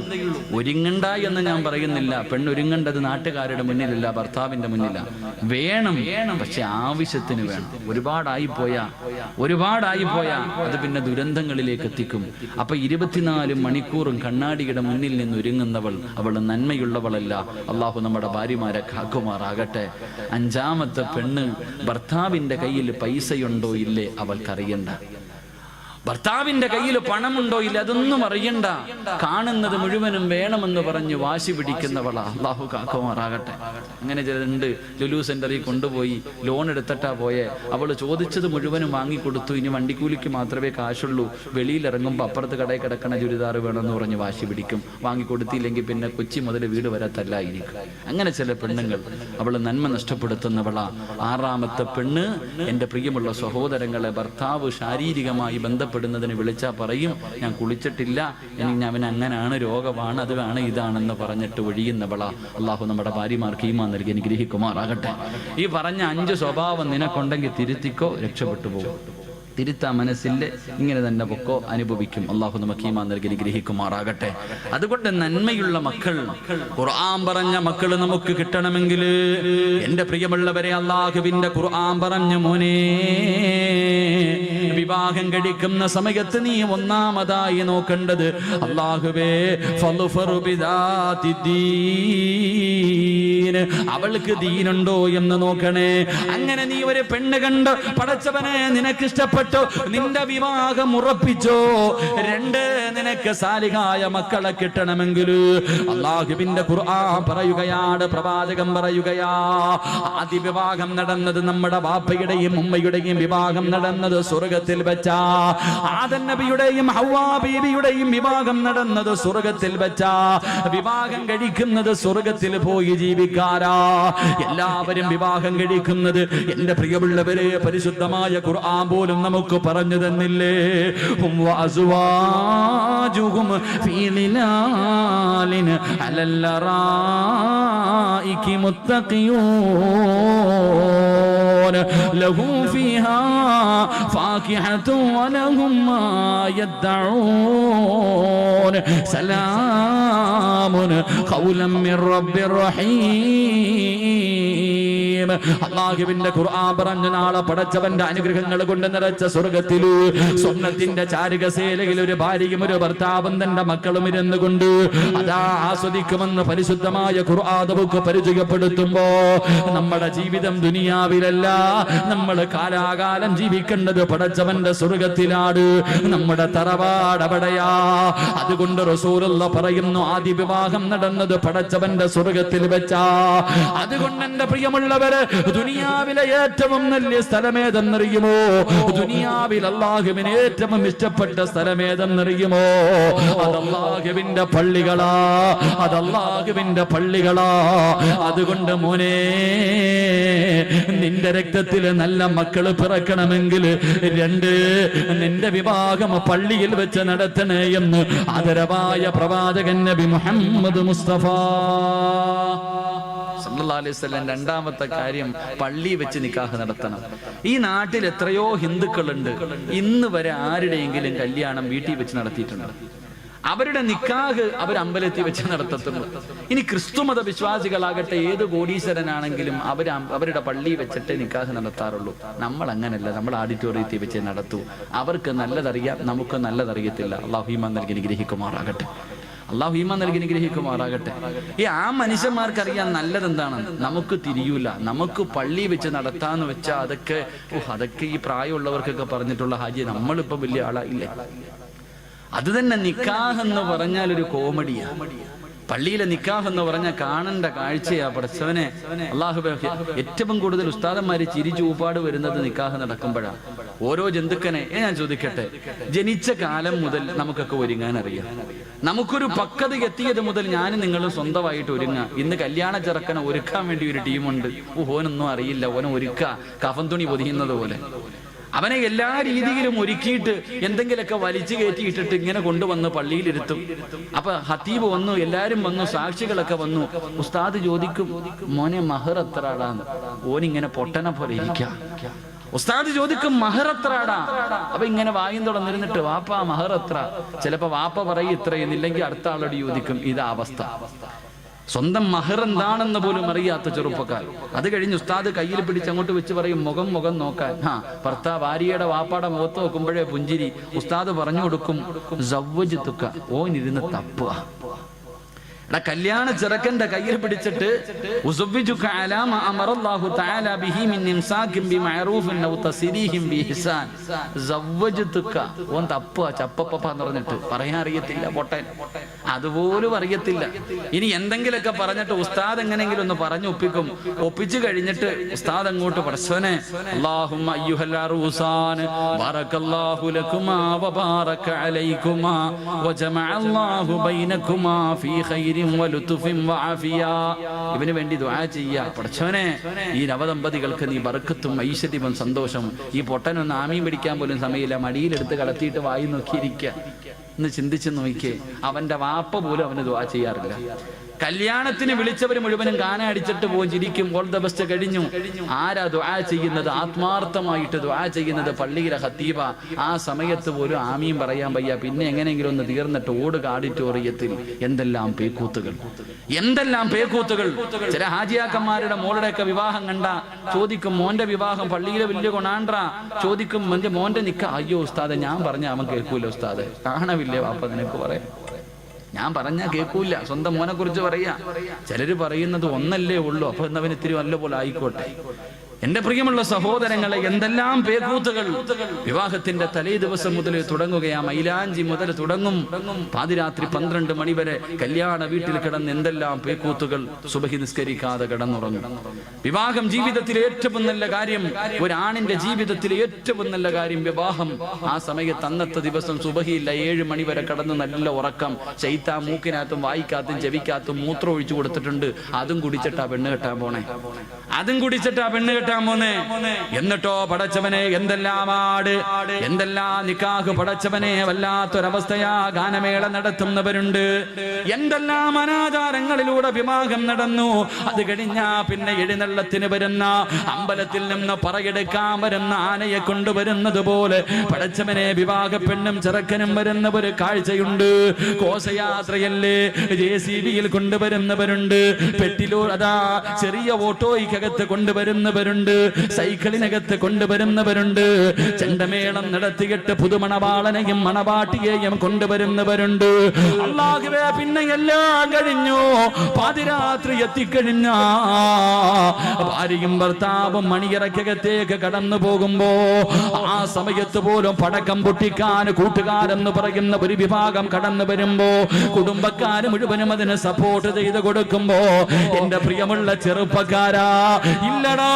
ഒരുങ്ങണ്ട എന്ന് ഞാൻ പറയുന്നില്ല. പെണ്ണൊരുങ്ങേണ്ടത് നാട്ടുകാരുടെ മുന്നിലല്ല, ഭർത്താവിന്റെ മുന്നിലാണ്. വേണം, പക്ഷെ ആവശ്യത്തിന് വേണം. ഒരുപാടായി പോയാ അത് പിന്നെ ദുരന്തങ്ങളിലേക്ക് എത്തിക്കും. അപ്പൊ 24 മണിക്കൂറും കണ്ണാടിയുടെ മുന്നിൽ നിന്ന് ഒരുങ്ങുന്നവൾ, അവൾ നന്മയുള്ളവളല്ല. അള്ളാഹു നമ്മുടെ ഭാര്യമാരെ കാക്കുമാറാകട്ടെ. 5ാമത്തെ പെണ്ണ് ഭർത്താവിന്റെ കയ്യിൽ പൈസയുണ്ടോ ഇല്ലേ അവൾക്കറിയണ്ട. ഭർത്താവിന്റെ കയ്യിൽ പണമുണ്ടോ ഇല്ല അതൊന്നും അറിയണ്ട. കാണുന്നത് മുഴുവനും വേണമെന്ന് പറഞ്ഞ് വാശി പിടിക്കുന്നവളാ. അള്ളാഹു കാക്കുമാറാകട്ടെ. അങ്ങനെ ചിലരുണ്ട്, ലുലു സെന്ററിൽ കൊണ്ടുപോയി ലോൺ എടുത്തിട്ടാ പോയെ. അവള് ചോദിച്ചത് മുഴുവനും വാങ്ങിക്കൊടുത്തു, ഇനി വണ്ടിക്കൂലിക്ക് മാത്രമേ കാശുള്ളൂ. വെളിയിലിറങ്ങുമ്പോൾ അപ്പുറത്ത് കടയിൽ കിടക്കണ ചുരിദാർ വേണമെന്ന് പറഞ്ഞ് വാശി പിടിക്കും. വാങ്ങിക്കൊടുത്തില്ലെങ്കിൽ പിന്നെ കൊച്ചി മുതൽ വീട് വരെ തല്ലായിരിക്കും. അങ്ങനെ ചില പെണ്ണുങ്ങൾ, അവള് നന്മ നഷ്ടപ്പെടുത്തുന്നവളാ. 6ാമത്തെ പെണ്ണ്, എന്റെ പ്രിയമുള്ള സഹോദരങ്ങളെ, ഭർത്താവ് ശാരീരികമായി ബന്ധപ്പെടുന്നതിന് വിളിച്ചാൽ പറയും, ഞാൻ കുളിച്ചിട്ടില്ല, എനിക്ക് അവൻ അങ്ങനാണ്, രോഗമാണ്, അതാണ് ഇതാണെന്ന് പറഞ്ഞിട്ട് ഒഴിയുന്നവളാ. അള്ളാഹു നമ്മുടെ ഭാര്യമാർക്ക് ഈമാൻ നൽകി അനുഗ്രഹിക്കുമാറാകട്ടെ. ഈ പറഞ്ഞ 5 സ്വഭാവം നിനക്കുണ്ടെങ്കിൽ തിരുത്തിക്കോ, രക്ഷപ്പെട്ടു പോകും. തിരുത്താ മനസ്സില്ല, ഇങ്ങനെ തന്നെ പൊക്കോ, അനുഭവിക്കും. അള്ളാഹു നമുക്ക് ഈമാൻ നൽകി അനുഗ്രഹിക്കുമാറാകട്ടെ. അതുകൊണ്ട് നന്മയുള്ള മക്കൾ, ഖുർആൻ പറഞ്ഞ മക്കൾ നമുക്ക് കിട്ടണമെങ്കിൽ, എന്റെ പ്രിയമുള്ളവരെ, അള്ളാഹുവിന്റെ ഖുർആൻ പറഞ്ഞ മോനെ, വിവാഹം കഴിക്കുന്ന സമയത്ത് നീ ഒന്നാമതായി നോക്കേണ്ടത്, അല്ലാഹുവേ ഫളുഫറു ബിദാതി ദീൻ, അവൾക്ക് ദീനുണ്ടോ എന്ന് നോക്കണേ. അങ്ങനെ നീ ഒരു പെണ്ണ് കണ്ട്, പടച്ചവനെ നിനക്ക് ഇഷ്ടപ്പെട്ട ഇഷ്ടപ്പെട്ടു, നിന്റെ വിവാഹം ഉറപ്പിച്ചോ. 2 നിനക്ക് സാലിഹായ മക്കളെ കിട്ടണമെങ്കിൽ അല്ലാഹുവിന്റെ ഖുർആൻ പറയുകയാണ്, പ്രവാചകൻ പറയുകയാ, ആദ്യ വിവാഹം നടന്നത് നമ്മുടെ ബാപ്പയുടെയും ഉമ്മയുടെയും വിവാഹം നടന്നത് സ്വർഗത്തിൽ വെച്ചാ. ആദം നബിയുടെയും ഹവ്വാ ബീവിയുടെയും വിവാഹം നടന്നത് സ്വർഗത്തിൽ വെച്ചാ. വിവാഹം കഴിക്കുന്നത് സ്വർഗത്തിൽ പോയി ജീവിക്കാരാ. എല്ലാവരും വിവാഹം കഴിക്കുന്നത് എന്റെ പ്രിയമുള്ളവരെ പരിശുദ്ധമായ ഖുർആൻ പോലും നമുക്ക് പറഞ്ഞു തന്നില്ലേ? ഹും വഅസ്വാജുഹും ഫീ ളിലാലിൻ അലൽ ലറായികി മുത്തഖിയൂൻ ലഹും ഫീഹാ ഫാകിഹതു വലഹും മാ യദ്ദഊൻ സലാമുൻ ഖൗലൻ മിർ റബ്ബിർ റഹീം. അല്ലാഹുവിന്റെ ഖുർആൻ പറഞ്ഞു, നാളെ പടച്ചവന്റെ അനുഗ്രഹങ്ങൾ കൊണ്ട് നിറച്ച സ്വർഗത്തിൽ സ്വർണ്ണത്തിന്റെ ചാരുകസേലയിൽ ഒരു ഭാര്യയും ഒരു ഭർത്താവും തന്റെ മക്കളും ഇരുന്നു കൊണ്ട് അതാ ആസ്വദിക്കുമെന്ന് പരിശുദ്ധമായ ഖുർആൻ നമുക്ക് പരിചയപ്പെടുത്തുമ്പോ നമ്മുടെ ജീവിതം ദുനിയാവിലല്ല, നമ്മൾ കാലാകാലം ജീവിക്കേണ്ടത് പടച്ചവന്റെ സ്വർഗത്തിലാണ്. നമ്മുടെ തറവാട് അവിടെയാ. അതുകൊണ്ട് റസൂലുള്ള പറയുന്നു, ആദ്യ വിവാഹം നടന്നത് പടച്ചവന്റെ സ്വർഗത്തിൽ വെച്ചാ. അതുകൊണ്ട് എന്റെ പ്രിയമുള്ളവര്, ദുനിയാവിലെ ഏറ്റവും വലിയ സ്ഥലമേതെന്നറിയുമോ? ദുനിയാവിൽ അല്ലാഹുവിന് ഏറ്റവും ഇഷ്ടപ്പെട്ട സ്ഥലമേതെന്നറിയുമോ? അതല്ലാഹുവിന്റെ പള്ളികളാ, അതല്ലാഹുവിന്റെ പള്ളികളാ. അതുകൊണ്ട് മോനെ, നിന്റെ രക്തത്തിൽ നല്ല മക്കള് പിറക്കണമെങ്കിൽ 2 നിന്റെ വിവാഹം പള്ളിയിൽ വെച്ച് നടത്തണേ എന്ന് ആദരവായ പ്രവാചകൻ നബി മുഹമ്മദ് മുസ്തഫ സല്ലല്ലാഹു അലൈഹി വസല്ലം രണ്ടാമത്തെ കാര്യം പള്ളി വെച്ച് നിക്കാഹ് നടത്തണം. ഈ നാട്ടിൽ എത്രയോ ഹിന്ദുക്കളുണ്ട്, ഇന്ന് വരെ ആരുടെയെങ്കിലും കല്യാണം വീട്ടിൽ വെച്ച് നടത്തിയിട്ടുണ്ട്. അവരുടെ നിക്കാഹ് അവർ അമ്പലത്തിൽ വെച്ച് നടത്തത്തുള്ളൂ. ഇനി ക്രിസ്തുമത വിശ്വാസികളാകട്ടെ, ഏത് കോടീശ്വരനാണെങ്കിലും അവരുടെ പള്ളി വെച്ചിട്ട് നിക്കാഹ് നടത്താറുള്ളൂ. നമ്മൾ അങ്ങനല്ല, നമ്മൾ ഓഡിറ്റോറിയത്തിൽ വെച്ച് നടത്തൂ. അവർക്ക് നല്ലതറിയാം, നമുക്ക് നല്ലതറിയത്തില്ല. അല്ലാഹു ഈമാൻ നൽകി അനുഗ്രഹിക്കുമാറാകട്ടെ. അല്ലാഹു ഈമാൻ നൽകി അനുഗ്രഹിക്കുമാറാകട്ടെ. ആ മനുഷ്യന്മാർക്കറിയാൻ നല്ലതെന്താണ്, നമുക്ക് തിരിയൂല. നമുക്ക് പള്ളി വെച്ച് നടത്താന്ന് വെച്ചാൽ അതൊക്കെ ഈ പ്രായമുള്ളവർക്കൊക്കെ പറഞ്ഞിട്ടുള്ള ഹാജി, നമ്മളിപ്പോ വലിയ ആളായില്ലേ. അത് തന്നെ നിക്കാഹ് എന്ന് പറഞ്ഞാൽ ഒരു കോമഡിയാ. പള്ളിയിലെ നിക്കാഹ് എന്ന് പറഞ്ഞാൽ കാണേണ്ട കാഴ്ചയാ. പടച്ചവനെ, അല്ലാഹു ഏറ്റവും കൂടുതൽ ഉസ്താദന്മാര് ചിരിച്ചൂപ്പാട് വരുന്നത് നിക്കാഹ് നടക്കുമ്പോഴാണ്. ഓരോ ജന്തുക്കനെ ഞാൻ ചോദിക്കട്ടെ, ജനിച്ച കാലം മുതൽ നമുക്കൊക്കെ ഒരുങ്ങാൻ അറിയാം. നമുക്കൊരു പക്വത എത്തിയത് മുതൽ ഞാനും നിങ്ങളും സ്വന്തമായിട്ട് ഒരുങ്ങാം. ഇന്ന് കല്യാണ ചെറുക്കനെ ഒരുക്കാൻ വേണ്ടി ഒരു ടീമുണ്ട്. ഓനൊന്നും അറിയില്ല, ഓനെ ഒരുക്ക കഫൻ തുണി പൊതിയുന്നത് പോലെ. അവനെ എല്ലാ രീതിയിലും ഒരുക്കിയിട്ട് എന്തെങ്കിലുമൊക്കെ വലിച്ചു കയറ്റിയിട്ടിട്ട് ഇങ്ങനെ കൊണ്ടുവന്ന് പള്ളിയിലിരുത്തും. അപ്പൊ ഹത്തീബ് വന്നു, എല്ലാരും വന്നു, സാക്ഷികളൊക്കെ വന്നു. ഉസ്താദ് ചോദിക്കും, മോനെ മഹർ എത്ര ആടാന്ന്? ഓനിങ്ങനെ പൊട്ടനെ പോലെ ഇരിക്കാം. ഉസ്താദ് ചോദിക്കും, മഹർ എത്ര ആടാ? അപ്പൊ ഇങ്ങനെ വായും തുടർന്നിരുന്നിട്ട്, വാപ്പ മഹർ എത്ര? ചിലപ്പോ വാപ്പ പറയും ഇത്രയെന്നില്ലെങ്കിൽ അടുത്ത ആളോട് ചോദിക്കും. ഇതാ അവസ്ഥ. സ്വന്തം മഹർ എന്താണെന്ന് പോലും അറിയാത്ത ചെറുപ്പക്കാർ. അത് കഴിഞ്ഞ് ഉസ്താദ് കയ്യിൽ പിടിച്ച് അങ്ങോട്ട് വെച്ച് പറയും, മുഖം നോക്കാൻ. ഭർത്താവ് ഭാര്യയുടെ വാപ്പാടെ മുഖത്ത് നോക്കുമ്പോഴേ പുഞ്ചിരി. ഉസ്താദ് പറഞ്ഞു കൊടുക്കും, സവ്വജ്തുക, ഓനിരുന്ന് തപ്പുക. കല്യാണ ചെറുക്കന്റെ കയ്യിൽ പിടിച്ചിട്ട് ഓൻ തപ്പുക, ചപ്പപ്പന്ന് പറഞ്ഞിട്ട് പറയാൻ അറിയത്തില്ല, പൊട്ടൻ അതുപോലും അറിയത്തില്ല. ഇനി എന്തെങ്കിലുമൊക്കെ പറഞ്ഞിട്ട് ഉസ്താദ് എങ്ങനെയെങ്കിലും ഒന്ന് പറഞ്ഞു ഒപ്പിച്ചു കഴിഞ്ഞിട്ട് ഉസ്താദ് അങ്ങോട്ട് പടച്ചവനെ, അല്ലാഹുമ്മ അയ്യുഹൽ അറൂസാൻ ബറകല്ലാഹു ലകുമാ വബാറക അലൈകുമാ വജമഅല്ലാഹു ബൈനകുമാ ഫീ ഖൈരി ഇവന് വേണ്ടി ദുആ ചെയ്യാ. പടച്ചവനെ, ഈ നവദമ്പതികൾക്ക് നീ ബർക്കത്തും ഐശ്വര്യവും സന്തോഷം. ഈ പൊട്ടനൊന്ന് ആമീൻ പിടിക്കാൻ പോലും സമയമില്ല, മടിയിലെടുത്ത് കടത്തിയിട്ട് വായി നോക്കിയിരിക്കുക. എന്ന് ചിന്തിച്ച് നോക്കിയേ, അവന്റെ വാപ്പ പോലും അവന് ദുആ ചെയ്യാറില്ല. കല്യാണത്തിന് വിളിച്ചവർ മുഴുവനും കാന അടിച്ചിട്ട് പോകും, ചിരിക്കും, ഓൾ ദ ബെസ്റ്റ് കഴിഞ്ഞു. ആരാ ദുആ ചെയ്യുന്നത്? ആത്മാർത്ഥമായിട്ട് ദുആ ചെയ്യുന്നത് പള്ളിയിലെ ഖത്തീബ. ആ സമയത്ത് പോലും ആമീൻ പറയാൻ വയ്യ. പിന്നെ എങ്ങനെയെങ്കിലും ഒന്ന് തീർന്നിട്ട് ഓടുക ഓഡിറ്റോറിയത്തിൽ. എന്തെല്ലാം പേക്കൂത്തുകൾ. ചില ഹാജിയാക്കന്മാരുടെ മോളുടെയൊക്കെ വിവാഹം കണ്ട ചോദിക്കും, മോന്റെ വിവാഹം പള്ളിയിലെ വലിയ കൊണാണ്ട്ര. ചോദിക്കും, മോന്റെ നിക്ക. അയ്യോ ഉസ്താദെ, ഞാൻ പറഞ്ഞ അവൻ കേൾക്കൂല ഉസ്താദെ. കാണവില്ലേ വാപ്പ നിനക്ക് പറയാം? ഞാൻ പറഞ്ഞാ കേൾക്കൂല. സ്വന്തം മോനെ കുറിച്ച് പറയാ. ചിലര് പറയുന്നത് ഒന്നല്ലേ ഉള്ളൂ, അപ്പൊ എന്നവൻ ഇത്തിരി നല്ല പോലെ ആയിക്കോട്ടെ. എന്റെ പ്രിയമുള്ള സഹോദരങ്ങളെ, എന്തെല്ലാം പേക്കൂത്തുകൾ വിവാഹത്തിന്റെ തലേ ദിവസം മുതൽ തുടങ്ങുകയാ. മൈലാഞ്ചി മുതൽ തുടങ്ങും, പാതിരാത്രി 12 മണി വരെ കല്യാണ വീട്ടിൽ കിടന്ന് എന്തെല്ലാം പേക്കൂത്തുകൾ. സുബഹി നിസ്കരിക്കാതെ കിടന്നുറങ്ങും. വിവാഹം ജീവിതത്തിലെ ഏറ്റവും നല്ല കാര്യം, ഒരാണിന്റെ ജീവിതത്തിലെ ഏറ്റവും നല്ല കാര്യം വിവാഹം. ആ സമയത്ത് അന്നത്തെ ദിവസം സുബഹിയില്ല, 7 മണി വരെ കിടന്ന് നല്ല ഉറക്കം. ശൈത്താൻ മൂക്കിനകത്തും വായിക്കാത്തും ചെവിക്കാത്തും മൂത്രം ഒഴിച്ചു കൊടുത്തിട്ടുണ്ട്. അതും കുടിച്ചിട്ടാ പെണ്ണ് കെട്ടാൻ പോണേ, അതും കുടിച്ചിട്ടാ പെണ്ണ് കെട്ടാൻ പോന്നെ. എന്നിട്ടോ പടച്ചവനെ എന്തെല്ലാം ആട്, എന്തെല്ലാം നിക്കാഹ്. പടച്ചവനെ വല്ലാത്തൊരവസ്ഥയാ. ഗാനമേള നടത്തുന്നവരുണ്ട്, എന്തെല്ലാം അനാചാരങ്ങളിലൂടെ വിവാഹം നടന്നു. അത് കഴിഞ്ഞാ പിന്നെ എഴുന്നള്ളത്തിന് വരുന്ന, അമ്പലത്തിൽ നിന്ന് പറയെടുക്കാൻ വരുന്ന ആനയെ കൊണ്ടുവരുന്നത് പോലെ പടച്ചവനെ വിവാഹ പെണ്ണും ചെറുക്കനും വരുന്ന ഒരു കാഴ്ചയുണ്ട്. ഘോഷയാത്രയല്ലേ, JCB-യിൽ കൊണ്ടുവരുന്നവരുണ്ട്, പെട്ടിലോ അതാ ചെറിയ ഓട്ടോയ്ക്കകത്ത് കൊണ്ടുവരുന്നവരുണ്ട്, സൈക്കിളിനകത്ത് കൊണ്ടുവരുന്നവരുണ്ട്, ചെണ്ടമേളം നടത്തിയിട്ട് പുതുമണവാളനെയും മണവാട്ടിയെയും കൊണ്ടുവരുന്നവരുണ്ട്. അല്ലാഹുവേ, പിന്നെ എല്ലാം കഴിഞ്ഞു, പാതിരാത്രി എത്തിക്കഴിഞ്ഞ ഭാര്യയും ഭർത്താവും മണിയറക്കകത്തേക്ക് കടന്നു പോകുമ്പോ ആ സമയത്ത് പോലും പടക്കം പൊട്ടിക്കാൻ കൂട്ടുകാരെന്ന് പറയുന്ന ഒരു വിഭാഗം കടന്നു വരുമ്പോ കുടുംബക്കാര് മുഴുവനും അതിന് സപ്പോർട്ട് ചെയ്ത് കൊടുക്കുമ്പോ എന്റെ പ്രിയമുള്ള ചെറുപ്പക്കാരാ, ഇല്ലടാ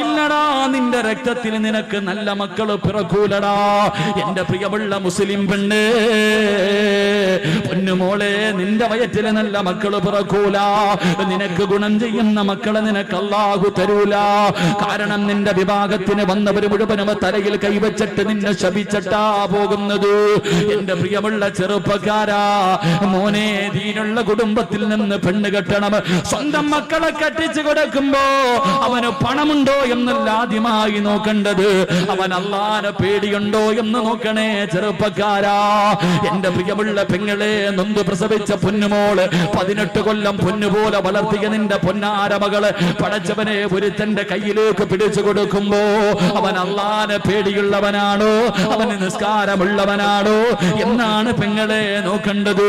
ഇല്ലടാ, നിന്റെ രക്തത്തിൽ നിനക്ക് നല്ല മക്കള് പിറക്കൂലടാ. എന്റെ പ്രിയമുള്ള മുസ്ലിം പെണ്ണ്, പൊന്നുമോളെ, നിന്റെ വയറ്റില് നല്ല മക്കള് പിറക്കൂല. നിനക്ക് ഗുണം ചെയ്യുന്ന മക്കളെ നിനക്ക് അല്ലാഹു തരൂല. കാരണം നിന്റെ വിഭാഗത്തിന് വന്നവര് മുഴുവനും തലയിൽ കൈവച്ചിട്ട് നിന്നെ ശപിച്ചിട്ടാ പോകുന്നത്. എന്റെ പ്രിയമുള്ള ചെറുപ്പക്കാരാ, മോനെ, ദീനുള്ള കുടുംബത്തിൽ നിന്ന് പെണ്ണ് കെട്ടണം. സ്വന്തം മക്കളെ കെട്ടിച്ചു കൊടുക്കുമ്പോ അവന് പണമുണ്ടോ എന്നല്ല ആദ്യമായി നോക്കേണ്ടത്, അവൻ അല്ലാഹുവിനെ പേടിയുണ്ടോ എന്ന് നോക്കണേ ചെറുപ്പക്കാരാ. എന്റെ പ്രിയമുള്ള പെങ്ങളെ, നൊന്ത് പ്രസവിച്ച പൊന്നുമോള്, 18 കൊല്ലം പൊന്നുപോലെ വളർത്തിയ നിന്റെ പൊന്നാര മകള് പടച്ചവനെ ഒരുത്തന്റെ കയ്യിലേക്ക് പിടിച്ചു കൊടുക്കുമ്പോ അവൻ അല്ലാഹുവിനെ പേടിയുള്ളവനാണോ, അവന് നിസ്കാരമുള്ളവനാണോ എന്നാണ് പെങ്ങളെ നോക്കേണ്ടത്.